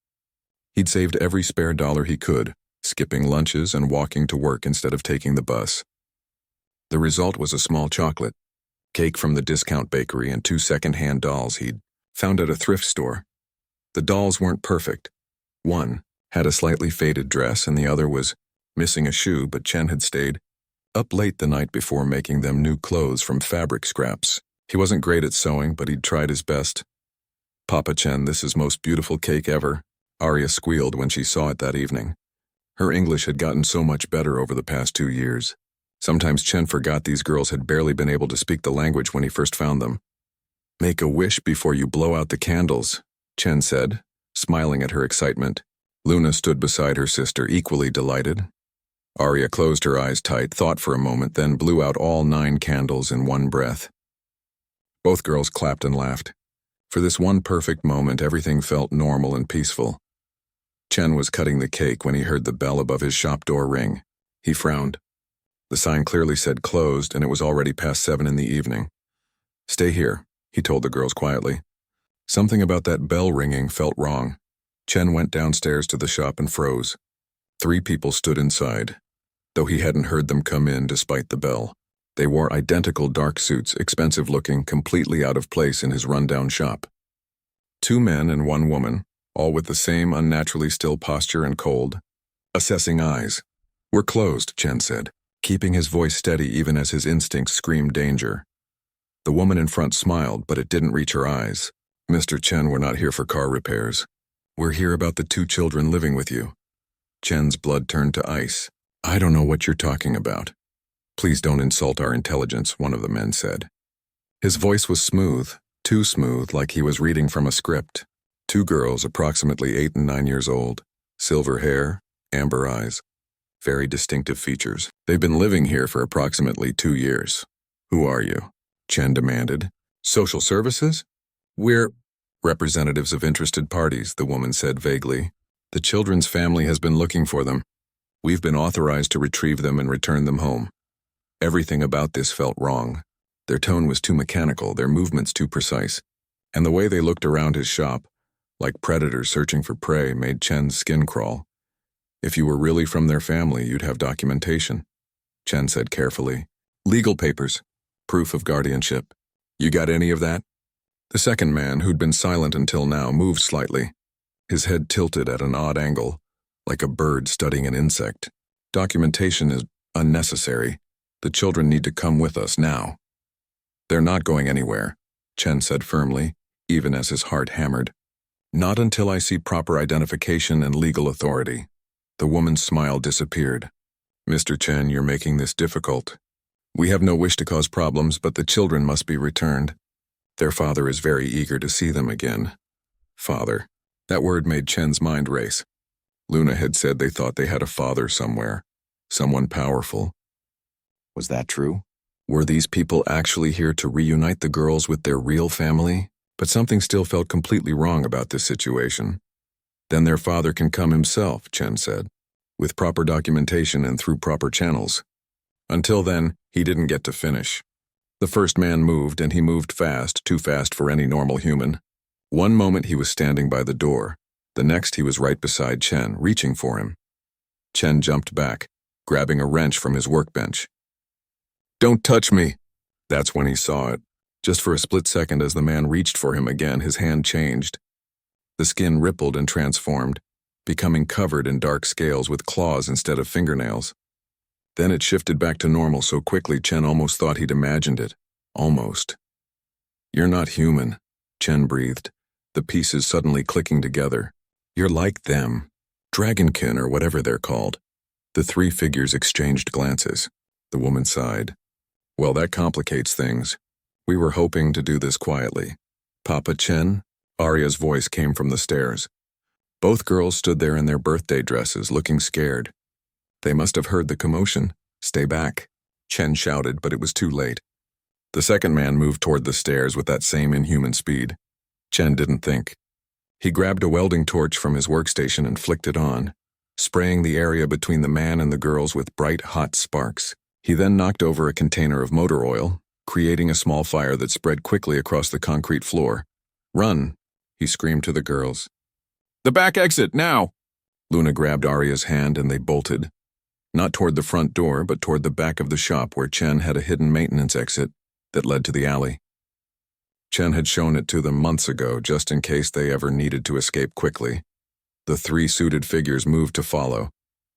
A: He'd saved every spare dollar he could, skipping lunches and walking to work instead of taking the bus. The result was a small chocolate, cake from the discount bakery, and 2 second-hand dolls he'd found at a thrift store. The dolls weren't perfect. One had a slightly faded dress and the other was missing a shoe, but Chen had stayed up late the night before making them new clothes from fabric scraps. He wasn't great at sewing, but he'd tried his best. "Papa Chen, this is most beautiful cake ever," Arya squealed when she saw it that evening. Her English had gotten so much better over the past 2 years. Sometimes Chen forgot these girls had barely been able to speak the language when he first found them. "Make a wish before you blow out the candles," Chen said, smiling at her excitement. Luna stood beside her sister, equally delighted. Arya closed her eyes tight, thought for a moment, then blew out all 9 candles in one breath. Both girls clapped and laughed. For this one perfect moment, everything felt normal and peaceful. Chen was cutting the cake when he heard the bell above his shop door ring. He frowned. The sign clearly said closed, and it was already past 7 in the evening. "Stay here," he told the girls quietly. Something about that bell ringing felt wrong. Chen went downstairs to the shop and froze. 3 people stood inside, though he hadn't heard them come in despite the bell. They wore identical dark suits, expensive-looking, completely out of place in his rundown shop. 2 men and 1 woman, all with the same unnaturally still posture and cold, assessing eyes. "We're closed," Chen said, keeping his voice steady even as his instincts screamed danger. The woman in front smiled, but it didn't reach her eyes. "Mr. Chen, we're not here for car repairs. We're here about the 2 children living with you." Chen's blood turned to ice. "I don't know what you're talking about." "Please don't insult our intelligence," one of the men said. His voice was smooth, too smooth, like he was reading from a script. 2 girls, approximately 8 and 9 years old, silver hair, amber eyes. Very distinctive features. "They've been living here for approximately 2 years. Who are you?" Chen demanded. "Social services?" "We're representatives of interested parties," the woman said vaguely. "The children's family has been looking for them. We've been authorized to retrieve them and return them home." Everything about this felt wrong. Their tone was too mechanical, their movements too precise, and the way they looked around his shop, like predators searching for prey, made Chen's skin crawl. "If you were really from their family, you'd have documentation," Chen said carefully. "Legal papers, proof of guardianship. You got any of that?" The second man, who'd been silent until now, moved slightly. His head tilted at an odd angle, like a bird studying an insect. "Documentation is unnecessary. The children need to come with us now." "They're not going anywhere," Chen said firmly, even as his heart hammered. "Not until I see proper identification and legal authority." The woman's smile disappeared. "Mr. Chen, you're making this difficult. We have no wish to cause problems, but the children must be returned. Their father is very eager to see them again." Father. That word made Chen's mind race. Luna had said they thought they had a father somewhere, someone powerful. Was that true? Were these people actually here to reunite the girls with their real family? But something still felt completely wrong about this situation. "Then their father can come himself," Chen said, "with proper documentation and through proper channels." Until then, he didn't get to finish. The first man moved, and he moved fast, too fast for any normal human. One moment he was standing by the door. The next he was right beside Chen, reaching for him. Chen jumped back, grabbing a wrench from his workbench. "Don't touch me!" That's when he saw it. Just for a split second as the man reached for him again, his hand changed. The skin rippled and transformed, becoming covered in dark scales with claws instead of fingernails. Then it shifted back to normal so quickly Chen almost thought he'd imagined it. Almost. "You're not human," Chen breathed, the pieces suddenly clicking together. "You're like them. Dragonkin or whatever they're called." The 3 figures exchanged glances. The woman sighed. "Well, that complicates things. We were hoping to do this quietly." "Papa Chen?" Arya's voice came from the stairs. Both girls stood there in their birthday dresses, looking scared. They must have heard the commotion. "Stay back," Chen shouted, but it was too late. The second man moved toward the stairs with that same inhuman speed. Chen didn't think. He grabbed a welding torch from his workstation and flicked it on, spraying the area between the man and the girls with bright, hot sparks. He then knocked over a container of motor oil, creating a small fire that spread quickly across the concrete floor. "Run," he screamed to the girls. "The back exit, now!" Luna grabbed Arya's hand and they bolted. Not toward the front door, but toward the back of the shop where Chen had a hidden maintenance exit that led to the alley. Chen had shown it to them months ago, just in case they ever needed to escape quickly. The 3 suited figures moved to follow,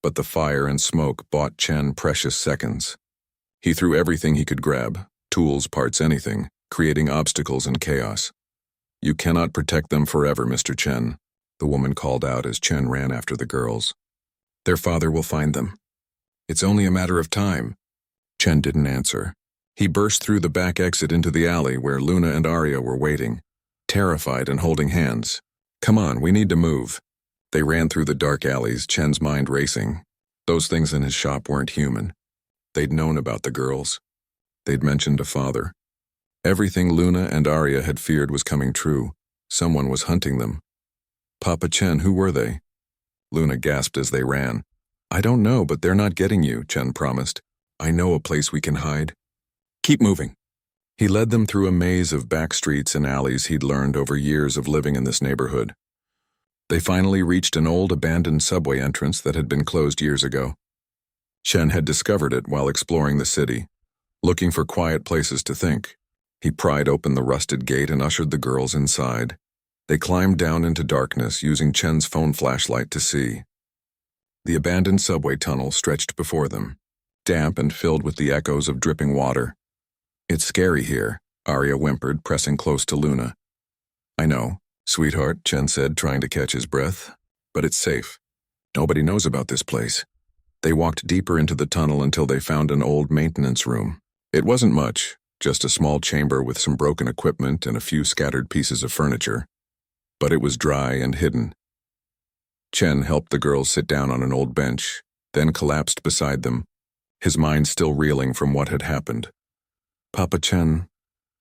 A: but the fire and smoke bought Chen precious seconds. He threw everything he could grab, tools, parts, anything, creating obstacles and chaos. "You cannot protect them forever, Mr. Chen," the woman called out as Chen ran after the girls. "Their father will find them. It's only a matter of time." Chen didn't answer. He burst through the back exit into the alley where Luna and Arya were waiting, terrified and holding hands. "Come on, we need to move." They ran through the dark alleys, Chen's mind racing. Those things in his shop weren't human. They'd known about the girls. They'd mentioned a father. Everything Luna and Arya had feared was coming true. Someone was hunting them. Papa Chen, who were they? Luna gasped as they ran. I don't know, but they're not getting you, Chen promised. I know a place we can hide. Keep moving. He led them through a maze of back streets and alleys he'd learned over years of living in this neighborhood. They finally reached an old abandoned subway entrance that had been closed years ago. Chen had discovered it while exploring the city, looking for quiet places to think. He pried open the rusted gate and ushered the girls inside. They climbed down into darkness, using Chen's phone flashlight to see. The abandoned subway tunnel stretched before them, damp and filled with the echoes of dripping water. It's scary here, Arya whimpered, pressing close to Luna. I know, sweetheart, Chen said, trying to catch his breath. But it's safe. Nobody knows about this place. They walked deeper into the tunnel until they found an old maintenance room. It wasn't much, just a small chamber with some broken equipment and a few scattered pieces of furniture. But it was dry and hidden. Chen helped the girls sit down on an old bench, then collapsed beside them, his mind still reeling from what had happened. Papa Chen,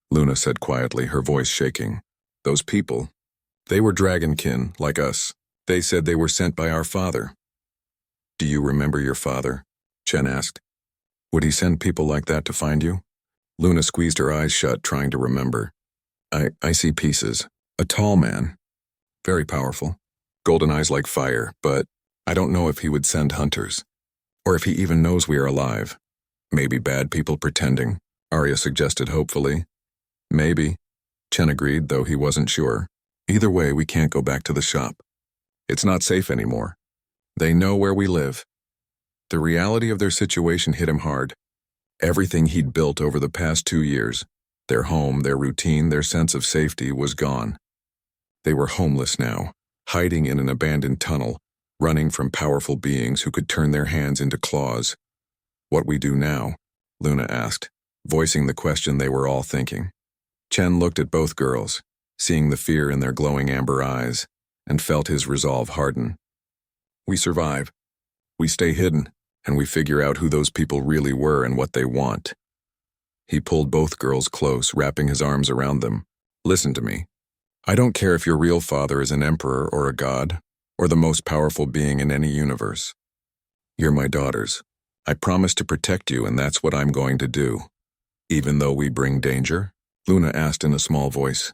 A: Luna said quietly, her voice shaking. Those people, they were dragonkin, like us. They said they were sent by our father. Do you remember your father? Chen asked. Would he send people like that to find you? Luna squeezed her eyes shut, trying to remember. I see pieces. A tall man. Very powerful. Golden eyes like fire, but I don't know if he would send hunters. Or if he even knows we are alive. Maybe bad people pretending, Arya suggested hopefully. Maybe, Chen agreed, though he wasn't sure. Either way, we can't go back to the shop. It's not safe anymore. They know where we live. The reality of their situation hit him hard. Everything he'd built over the past 2 years, their home, their routine, their sense of safety, was gone. They were homeless now, hiding in an abandoned tunnel, running from powerful beings who could turn their hands into claws. What we do now? Luna asked, voicing the question they were all thinking. Chen looked at both girls, seeing the fear in their glowing amber eyes, and felt his resolve harden. We survive. We stay hidden, and we figure out who those people really were and what they want. He pulled both girls close, wrapping his arms around them. Listen to me. I don't care if your real father is an emperor or a god, or the most powerful being in any universe. You're my daughters. I promise to protect you, and that's what I'm going to do. Even though we bring danger? Luna asked in a small voice.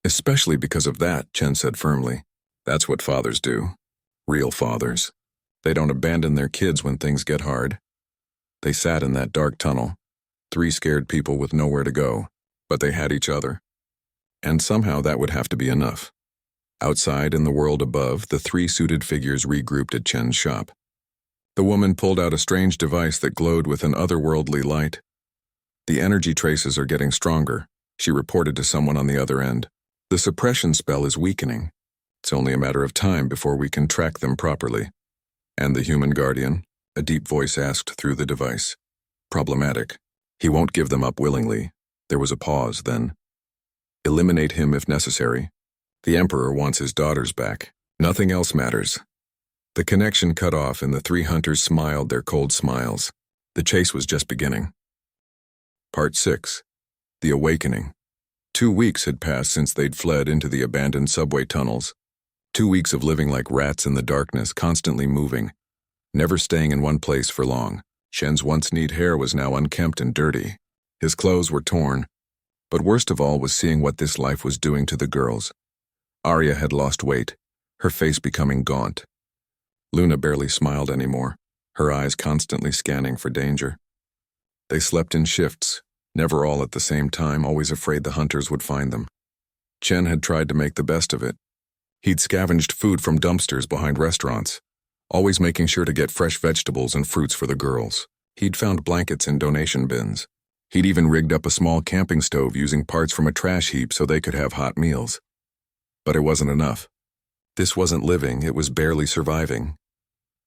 A: Especially because of that, Chen said firmly. That's what fathers do. Real fathers. They don't abandon their kids when things get hard. They sat in that dark tunnel, 3 scared people with nowhere to go, but they had each other. And somehow that would have to be enough. Outside, in the world above, the 3 suited figures regrouped at Chen's shop. The woman pulled out a strange device that glowed with an otherworldly light. The energy traces are getting stronger, she reported to someone on the other end. The suppression spell is weakening. It's only a matter of time before we can track them properly. And the human guardian? A deep voice asked through the device. Problematic. He won't give them up willingly. There was a pause, then. Eliminate him if necessary. The Emperor wants his daughters back. Nothing else matters. The connection cut off and the 3 hunters smiled their cold smiles. The chase was just beginning. Part 6. The Awakening. 2 weeks had passed since they'd fled into the abandoned subway tunnels. 2 weeks of living like rats in the darkness, constantly moving, never staying in one place for long. Chen's once-neat hair was now unkempt and dirty. His clothes were torn. But worst of all was seeing what this life was doing to the girls. Arya had lost weight, her face becoming gaunt. Luna barely smiled anymore, her eyes constantly scanning for danger. They slept in shifts, never all at the same time, always afraid the hunters would find them. Chen had tried to make the best of it. He'd scavenged food from dumpsters behind restaurants, always making sure to get fresh vegetables and fruits for the girls. He'd found blankets in donation bins. He'd even rigged up a small camping stove using parts from a trash heap so they could have hot meals. But it wasn't enough. This wasn't living, it was barely surviving.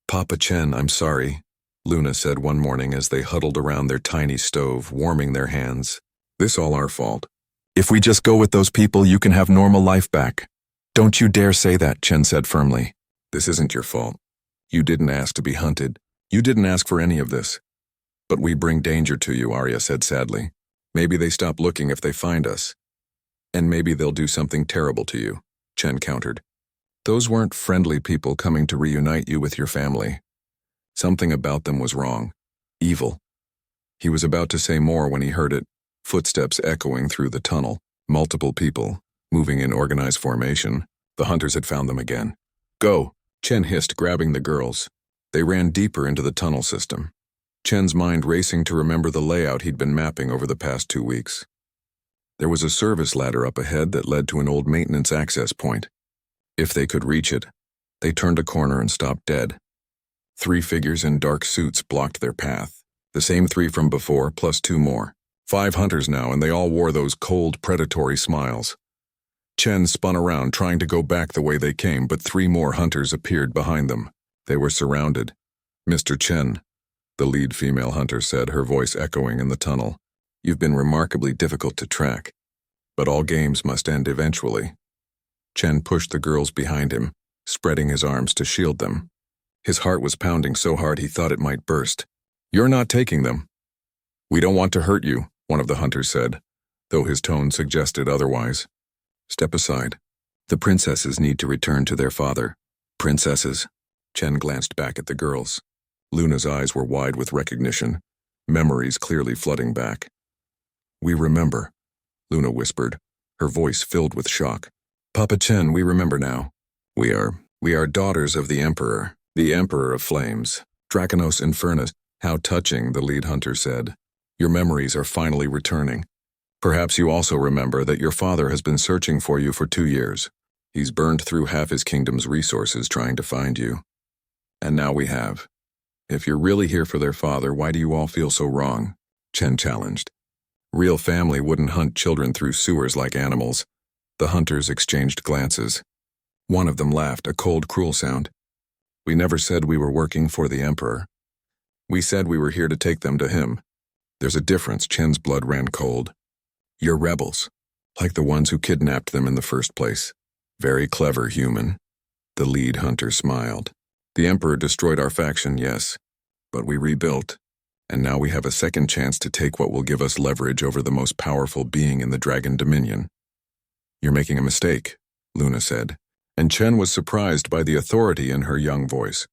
A: Papa Chen, I'm sorry, Luna said one morning as they huddled around their tiny stove, warming their hands. This all our fault. If we just go with those people, you can have normal life back. Don't you dare say that, Chen said firmly. This isn't your fault. You didn't ask to be hunted. You didn't ask for any of this. But we bring danger to you, Arya said sadly. Maybe they stop looking if they find us. And maybe they'll do something terrible to you, Chen countered. Those weren't friendly people coming to reunite you with your family. Something about them was wrong. Evil. He was about to say more when he heard it, footsteps echoing through the tunnel. Multiple people, moving in organized formation. The hunters had found them again. Go, Chen hissed, grabbing the girls. They ran deeper into the tunnel system. Chen's mind racing to remember the layout he'd been mapping over the past 2 weeks. There was a service ladder up ahead that led to an old maintenance access point. If they could reach it, they turned a corner and stopped dead. 3 figures in dark suits blocked their path. The same 3 from before, plus 2 more. 5 hunters now, and they all wore those cold, predatory smiles. Chen spun around, trying to go back the way they came, but 3 more hunters appeared behind them. They were surrounded. Mr. Chen, the lead female hunter said, her voice echoing in the tunnel. You've been remarkably difficult to track, but all games must end eventually. Chen pushed the girls behind him, spreading his arms to shield them. His heart was pounding so hard he thought it might burst. You're not taking them. We don't want to hurt you, one of the hunters said, though his tone suggested otherwise. Step aside. The princesses need to return to their father. Princesses? Chen glanced back at the girls. Luna's eyes were wide with recognition, memories clearly flooding back. We remember, Luna whispered, her voice filled with shock. Papa Chen, we remember now. We are daughters of the Emperor of Flames, Draconos Infernus. How touching, the lead hunter said. Your memories are finally returning. Perhaps you also remember that your father has been searching for you for 2 years. He's burned through half his kingdom's resources trying to find you. And now we have. If you're really here for their father, why do you all feel so wrong? Chen challenged. Real family wouldn't hunt children through sewers like animals. The hunters exchanged glances. One of them laughed, a cold, cruel sound. We never said we were working for the Emperor. We said we were here to take them to him. There's a difference. Chen's blood ran cold. You're rebels, like the ones who kidnapped them in the first place. Very clever human. The lead hunter smiled. The Emperor destroyed our faction, yes, but we rebuilt, and now we have a second chance to take what will give us leverage over the most powerful being in the Dragon Dominion. You're making a mistake, Luna said, and Chen was surprised by the authority in her young voice.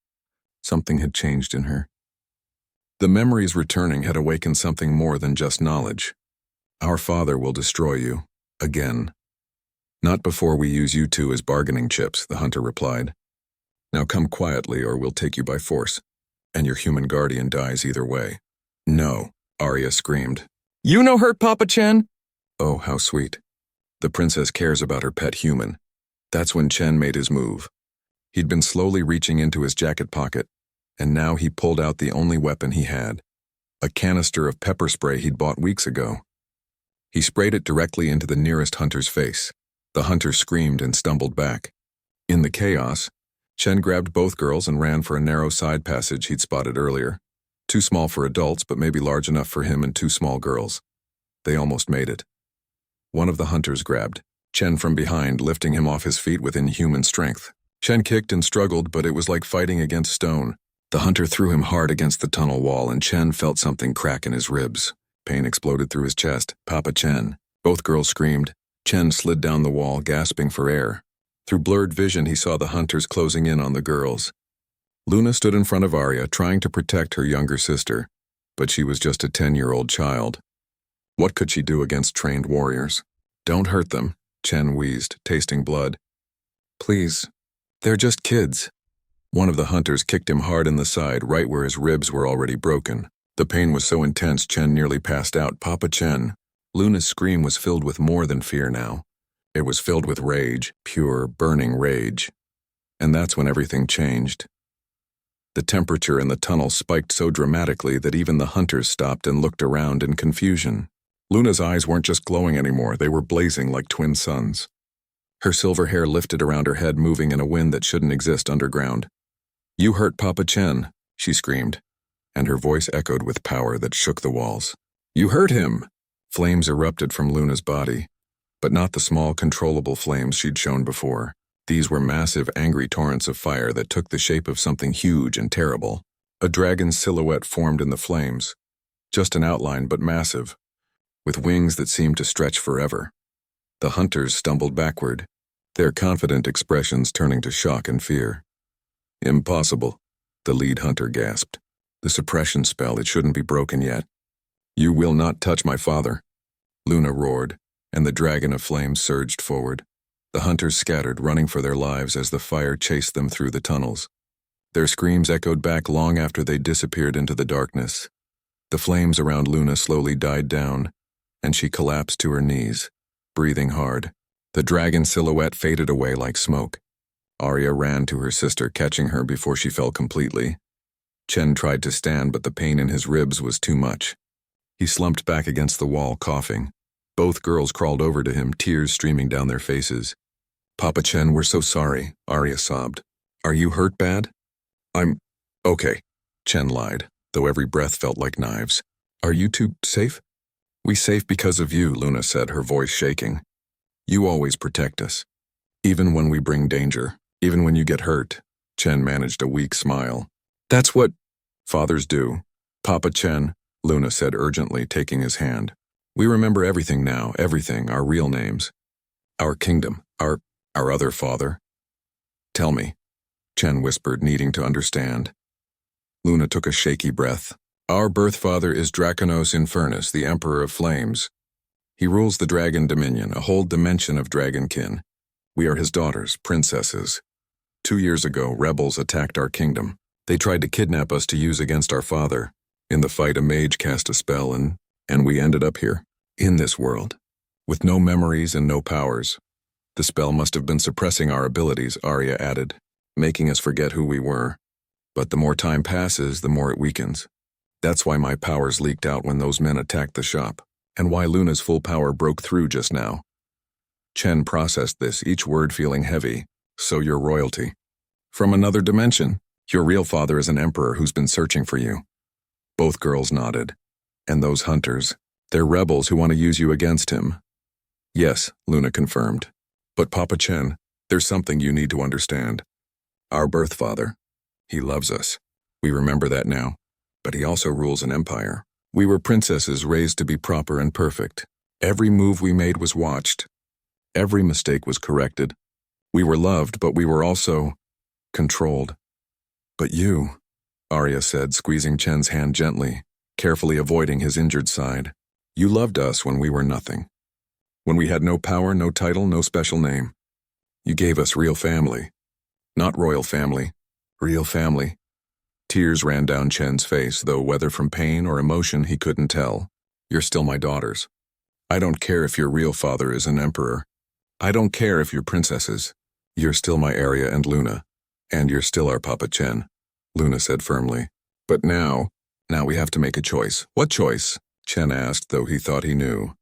A: Something had changed in her. The memories returning had awakened something more than just knowledge. Our father will destroy you, again. Not before we use you two as bargaining chips, the hunter replied. Now come quietly or we'll take you by force, and your human guardian dies either way. No, Arya screamed. You no hurt Papa Chen? Oh, how sweet. The princess cares about her pet human. That's when Chen made his move. He'd been slowly reaching into his jacket pocket, and now he pulled out the only weapon he had, a canister of pepper spray he'd bought weeks ago. He sprayed it directly into the nearest hunter's face. The hunter screamed and stumbled back. In the chaos, Chen grabbed both girls and ran for a narrow side passage he'd spotted earlier. Too small for adults, but maybe large enough for him and 2 small girls. They almost made it. One of the hunters grabbed Chen from behind, lifting him off his feet with inhuman strength. Chen kicked and struggled, but it was like fighting against stone. The hunter threw him hard against the tunnel wall, and Chen felt something crack in his ribs. Pain exploded through his chest. Papa Chen. Both girls screamed. Chen slid down the wall, gasping for air. Through blurred vision, he saw the hunters closing in on the girls. Luna stood in front of Arya, trying to protect her younger sister, but she was just a 10-year-old child. What could she do against trained warriors? Don't hurt them, Chen wheezed, tasting blood. Please, they're just kids. One of the hunters kicked him hard in the side, right where his ribs were already broken. The pain was so intense Chen nearly passed out. Papa Chen. Luna's scream was filled with more than fear now. It was filled with rage, pure, burning rage. And that's when everything changed. The temperature in the tunnel spiked so dramatically that even the hunters stopped and looked around in confusion. Luna's eyes weren't just glowing anymore, they were blazing like twin suns. Her silver hair lifted around her head, moving in a wind that shouldn't exist underground. You hurt Papa Chen, she screamed, and her voice echoed with power that shook the walls. You hurt him! Flames erupted from Luna's body, but not the small, controllable flames she'd shown before. These were massive, angry torrents of fire that took the shape of something huge and terrible. A dragon's silhouette formed in the flames, just an outline but massive, with wings that seemed to stretch forever. The hunters stumbled backward, their confident expressions turning to shock and fear. "Impossible," the lead hunter gasped. "The suppression spell, it shouldn't be broken yet." "You will not touch my father," Luna roared, and the dragon of flames surged forward. The hunters scattered, running for their lives as the fire chased them through the tunnels. Their screams echoed back long after they disappeared into the darkness. The flames around Luna slowly died down, and she collapsed to her knees, breathing hard. The dragon silhouette faded away like smoke. Arya ran to her sister, catching her before she fell completely. Chen tried to stand, but the pain in his ribs was too much. He slumped back against the wall, coughing. Both girls crawled over to him, tears streaming down their faces. "Papa Chen, we're so sorry," Arya sobbed. "Are you hurt bad?" "I'm okay," Chen lied, though every breath felt like knives. "Are you two safe?" "We safe because of you," Luna said, her voice shaking. "You always protect us. Even when we bring danger, even when you get hurt." Chen managed a weak smile. "That's what fathers do." "Papa Chen," Luna said urgently, taking his hand. "We remember everything now, everything, our real names. Our kingdom, our other father." "Tell me," Chen whispered, needing to understand. Luna took a shaky breath. "Our birth father is Draconos Infernus, the Emperor of Flames. He rules the Dragon Dominion, a whole dimension of dragonkin. We are his daughters, princesses. 2 years ago, rebels attacked our kingdom. They tried to kidnap us to use against our father. In the fight, a mage cast a spell, and we ended up here, in this world, with no memories and no powers. The spell must have been suppressing our abilities," Arya added, "making us forget who we were. But the more time passes, the more it weakens. That's why my powers leaked out when those men attacked the shop, and why Luna's full power broke through just now." Chen processed this, each word feeling heavy. "So you're royalty. From another dimension. Your real father is an emperor who's been searching for you." Both girls nodded. "And those hunters, they're rebels who want to use you against him." "Yes," Luna confirmed. "But Papa Chen, there's something you need to understand. Our birth father, he loves us. We remember that now. But he also rules an empire. We were princesses raised to be proper and perfect. Every move we made was watched. Every mistake was corrected. We were loved, but we were also controlled. But you," Arya said, squeezing Chen's hand gently, carefully avoiding his injured side. "You loved us when we were nothing. When we had no power, no title, no special name. You gave us real family. Not royal family, real family." Tears ran down Chen's face, though whether from pain or emotion he couldn't tell. "You're still my daughters. I don't care if your real father is an emperor. I don't care if you're princesses. You're still my Arya and Luna. And you're still our Papa Chen," Luna said firmly. "But now we have to make a choice." "What choice?" Chen asked, though he thought he knew.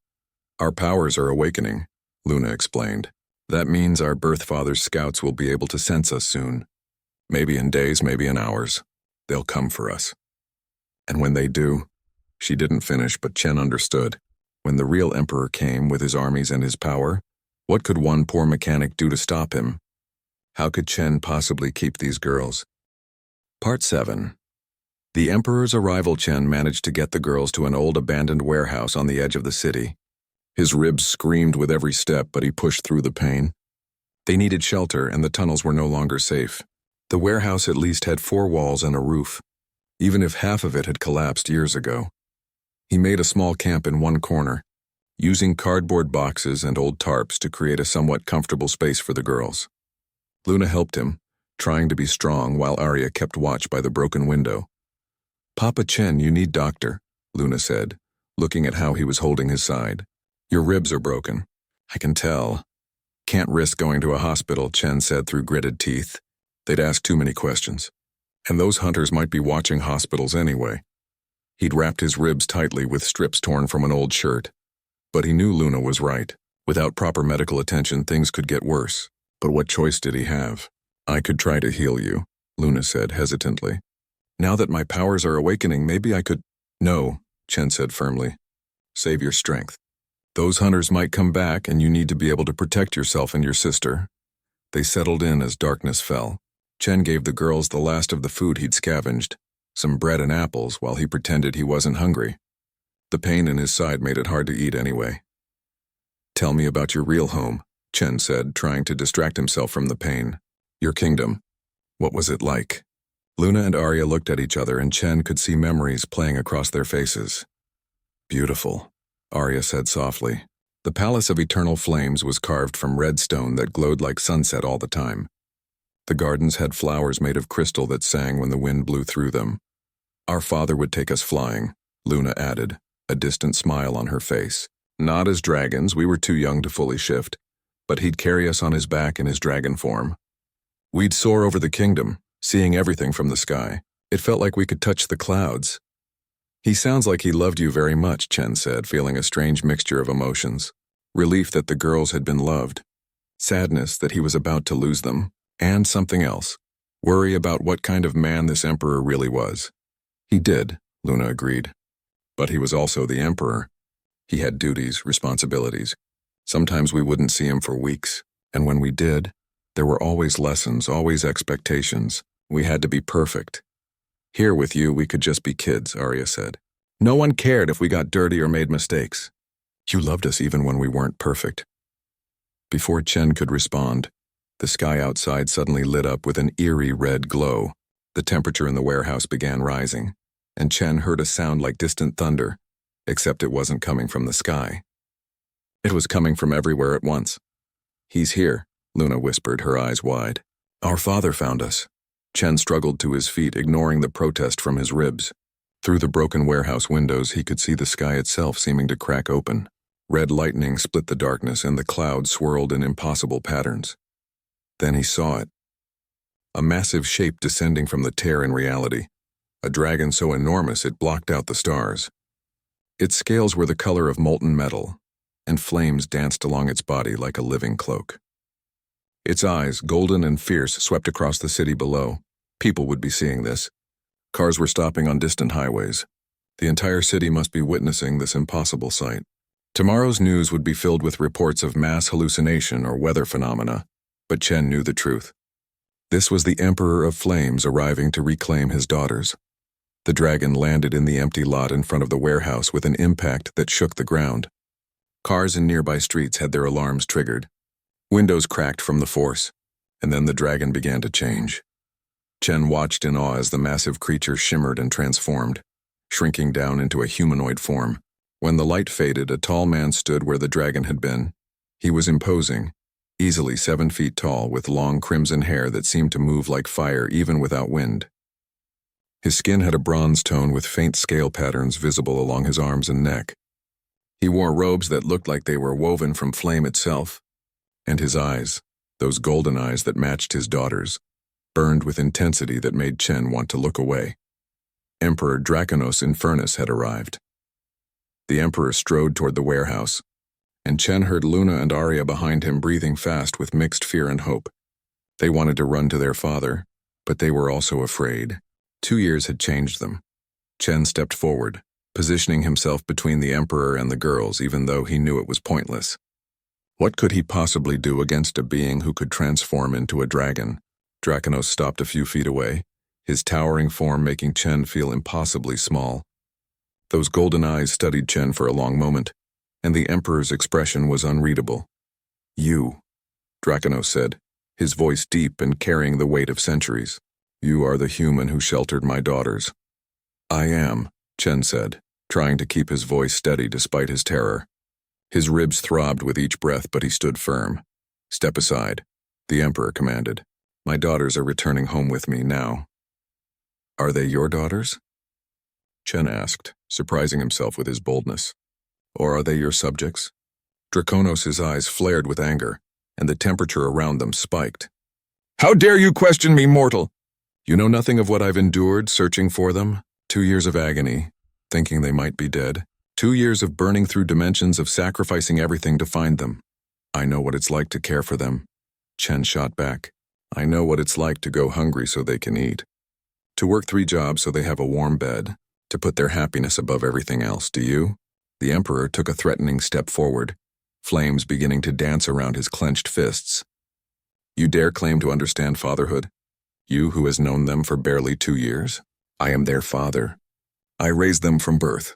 A: "Our powers are awakening," Luna explained. "That means our birth father's scouts will be able to sense us soon. Maybe in days, maybe in hours. They'll come for us. And when they do," she didn't finish, but Chen understood. When the real emperor came with his armies and his power, what could one poor mechanic do to stop him? How could Chen possibly keep these girls? Part 7. The emperor's arrival. Chen managed to get the girls to an old abandoned warehouse on the edge of the city. His ribs screamed with every step, but he pushed through the pain. They needed shelter, and the tunnels were no longer safe. The warehouse at least had 4 walls and a roof, even if half of it had collapsed years ago. He made a small camp in one corner, using cardboard boxes and old tarps to create a somewhat comfortable space for the girls. Luna helped him, trying to be strong while Arya kept watch by the broken window. "Papa Chen, you need doctor," Luna said, looking at how he was holding his side. "Your ribs are broken." "I can tell." "Can't risk going to a hospital," Chen said through gritted teeth. "They'd ask too many questions. And those hunters might be watching hospitals anyway." He'd wrapped his ribs tightly with strips torn from an old shirt. But he knew Luna was right. Without proper medical attention, things could get worse. But what choice did he have? "I could try to heal you," Luna said hesitantly. "Now that my powers are awakening, maybe I could—" "No," Chen said firmly. "Save your strength. Those hunters might come back, and you need to be able to protect yourself and your sister." They settled in as darkness fell. Chen gave the girls the last of the food he'd scavenged, some bread and apples while he pretended he wasn't hungry. The pain in his side made it hard to eat anyway. "Tell me about your real home," Chen said, trying to distract himself from the pain. "Your kingdom. What was it like?" Luna and Arya looked at each other, and Chen could see memories playing across their faces. "Beautiful," Arya said softly. The Palace of Eternal Flames was carved from red stone that glowed like sunset all the time. The gardens had flowers made of crystal that sang when the wind blew through them. "Our father would take us flying," Luna added, a distant smile on her face. "Not as dragons, we were too young to fully shift, but he'd carry us on his back in his dragon form. We'd soar over the kingdom, seeing everything from the sky. It felt like we could touch the clouds." "He sounds like he loved you very much," Chen said, feeling a strange mixture of emotions. Relief that the girls had been loved, sadness that he was about to lose them, and something else, worry about what kind of man this emperor really was. "He did," Luna agreed. "But he was also the emperor. He had duties, responsibilities. Sometimes we wouldn't see him for weeks, and when we did, there were always lessons, always expectations. We had to be perfect. Here with you, we could just be kids," Arya said. "No one cared if we got dirty or made mistakes. You loved us even when we weren't perfect." Before Chen could respond, the sky outside suddenly lit up with an eerie red glow. The temperature in the warehouse began rising, and Chen heard a sound like distant thunder, except it wasn't coming from the sky. It was coming from everywhere at once. "He's here," Luna whispered, her eyes wide. "Our father found us." Chen struggled to his feet, ignoring the protest from his ribs. Through the broken warehouse windows, he could see the sky itself seeming to crack open. Red lightning split the darkness, and the clouds swirled in impossible patterns. Then he saw it. A massive shape descending from the tear in reality. A dragon so enormous it blocked out the stars. Its scales were the color of molten metal, and flames danced along its body like a living cloak. Its eyes, golden and fierce, swept across the city below. People would be seeing this. Cars were stopping on distant highways. The entire city must be witnessing this impossible sight. Tomorrow's news would be filled with reports of mass hallucination or weather phenomena, but Chen knew the truth. This was the Emperor of Flames arriving to reclaim his daughters. The dragon landed in the empty lot in front of the warehouse with an impact that shook the ground. Cars in nearby streets had their alarms triggered. Windows cracked from the force, and then the dragon began to change. Chen watched in awe as the massive creature shimmered and transformed, shrinking down into a humanoid form. When the light faded, a tall man stood where the dragon had been. He was imposing, easily 7 feet tall, with long crimson hair that seemed to move like fire even without wind. His skin had a bronze tone with faint scale patterns visible along his arms and neck. He wore robes that looked like they were woven from flame itself, and his eyes, those golden eyes that matched his daughters, burned with intensity that made Chen want to look away. Emperor Draconos Infernus had arrived. The Emperor strode toward the warehouse, and Chen heard Luna and Arya behind him breathing fast with mixed fear and hope. They wanted to run to their father, but they were also afraid. 2 years had changed them. Chen stepped forward, positioning himself between the Emperor and the girls, even though he knew it was pointless. What could he possibly do against a being who could transform into a dragon? Draconos stopped a few feet away, his towering form making Chen feel impossibly small. Those golden eyes studied Chen for a long moment, and the Emperor's expression was unreadable. "You," Draconos said, his voice deep and carrying the weight of centuries. "You are the human who sheltered my daughters." "I am," Chen said, trying to keep his voice steady despite his terror. His ribs throbbed with each breath, but he stood firm. "Step aside," the Emperor commanded. "My daughters are returning home with me now." "Are they your daughters?" Chen asked, surprising himself with his boldness. "Or are they your subjects?" Draconos' eyes flared with anger, and the temperature around them spiked. "How dare you question me, mortal? You know nothing of what I've endured searching for them. 2 years of agony, thinking they might be dead. 2 years of burning through dimensions, of sacrificing everything to find them. I know what it's like to care for them." Chen shot back. "I know what it's like to go hungry so they can eat. To work 3 jobs so they have a warm bed. To put their happiness above everything else. Do you?" The Emperor took a threatening step forward, flames beginning to dance around his clenched fists. "You dare claim to understand fatherhood? You who has known them for barely 2 years? I am their father. I raised them from birth.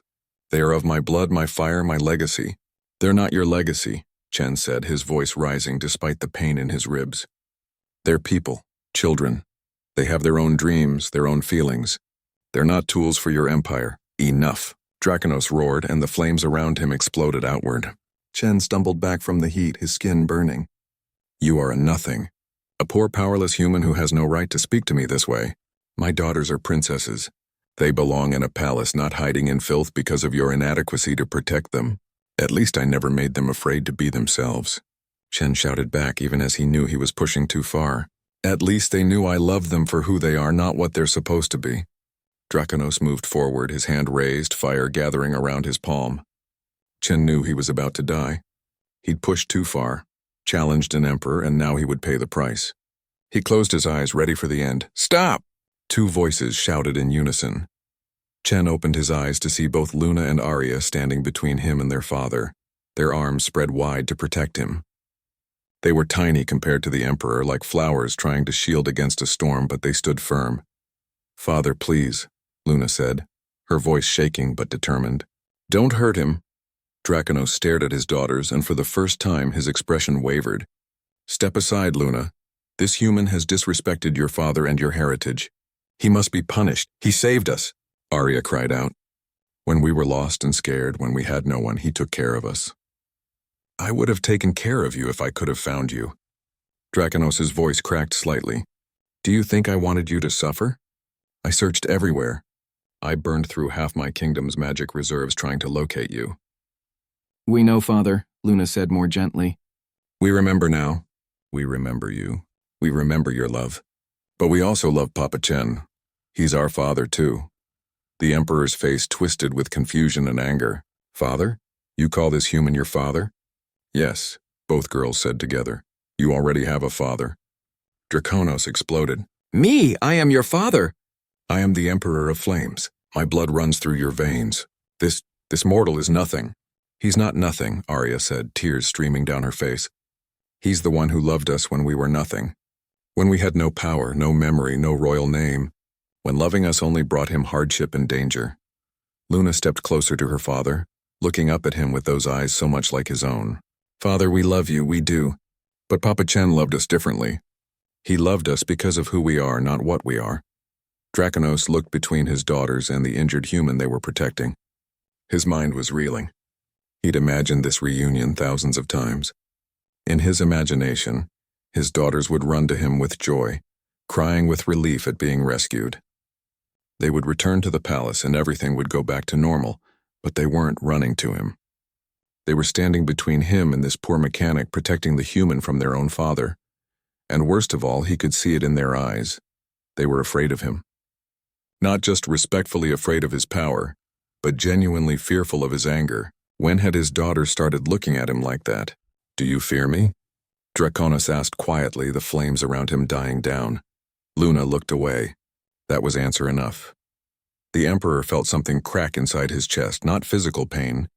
A: They are of my blood, my fire, my legacy. They're not your legacy, Chen said, his voice rising despite the pain in his ribs. They're people, children. They have their own dreams, their own feelings. They're not tools for your empire. Enough. Draconos roared, and the flames around him exploded outward. Chen stumbled back from the heat, his skin burning. You are a nothing. A poor, powerless human who has no right to speak to me this way. My daughters are princesses. They belong in a palace, not hiding in filth because of your inadequacy to protect them. At least I never made them afraid to be themselves. Chen shouted back even as he knew he was pushing too far. At least they knew I loved them for who they are, not what they're supposed to be. Draconos moved forward, his hand raised, fire gathering around his palm. Chen knew he was about to die. He'd pushed too far, challenged an emperor, and now he would pay the price. He closed his eyes, ready for the end. Stop! Two voices shouted in unison. Chen opened his eyes to see both Luna and Arya standing between him and their father, their arms spread wide to protect him. They were tiny compared to the emperor, like flowers trying to shield against a storm, but they stood firm. Father, please, Luna said, her voice shaking but determined. Don't hurt him. Draconos stared at his daughters, and for the first time his expression wavered. Step aside, Luna. This human has disrespected your father and your heritage. He must be punished. He saved us, Arya cried out. When we were lost and scared, when we had no one, he took care of us. I would have taken care of you if I could have found you. Draconos' voice cracked slightly. Do you think I wanted you to suffer? I searched everywhere. I burned through half my kingdom's magic reserves trying to locate you.
B: We know, Father, Luna said more gently.
A: We remember now. We remember you. We remember your love. But we also love Papa Chen. He's our father, too. The Emperor's face twisted with confusion and anger. Father? You call this human your father? Yes, both girls said together. You already have a father. Draconos exploded. Me? I am your father! I am the Emperor of Flames. My blood runs through your veins. This mortal is nothing. He's not nothing, Arya said, tears streaming down her face. He's the one who loved us when we were nothing. When we had no power, no memory, no royal name. When loving us only brought him hardship and danger. Luna stepped closer to her father, looking up at him with those eyes so much like his own. Father, we love you, we do. But Papa Chen loved us differently. He loved us because of who we are, not what we are. Draconos looked between his daughters and the injured human they were protecting. His mind was reeling. He'd imagined this reunion thousands of times. In his imagination, his daughters would run to him with joy, crying with relief at being rescued. They would return to the palace and everything would go back to normal, but they weren't running to him. They were standing between him and this poor mechanic protecting the human from their own father. And worst of all, he could see it in their eyes. They were afraid of him. Not just respectfully afraid of his power, but genuinely fearful of his anger. When had his daughter started looking at him like that? Do you fear me? Draconos asked quietly, the flames around him dying down. Luna looked away. That was answer enough. The Emperor felt something crack inside his chest, not physical pain,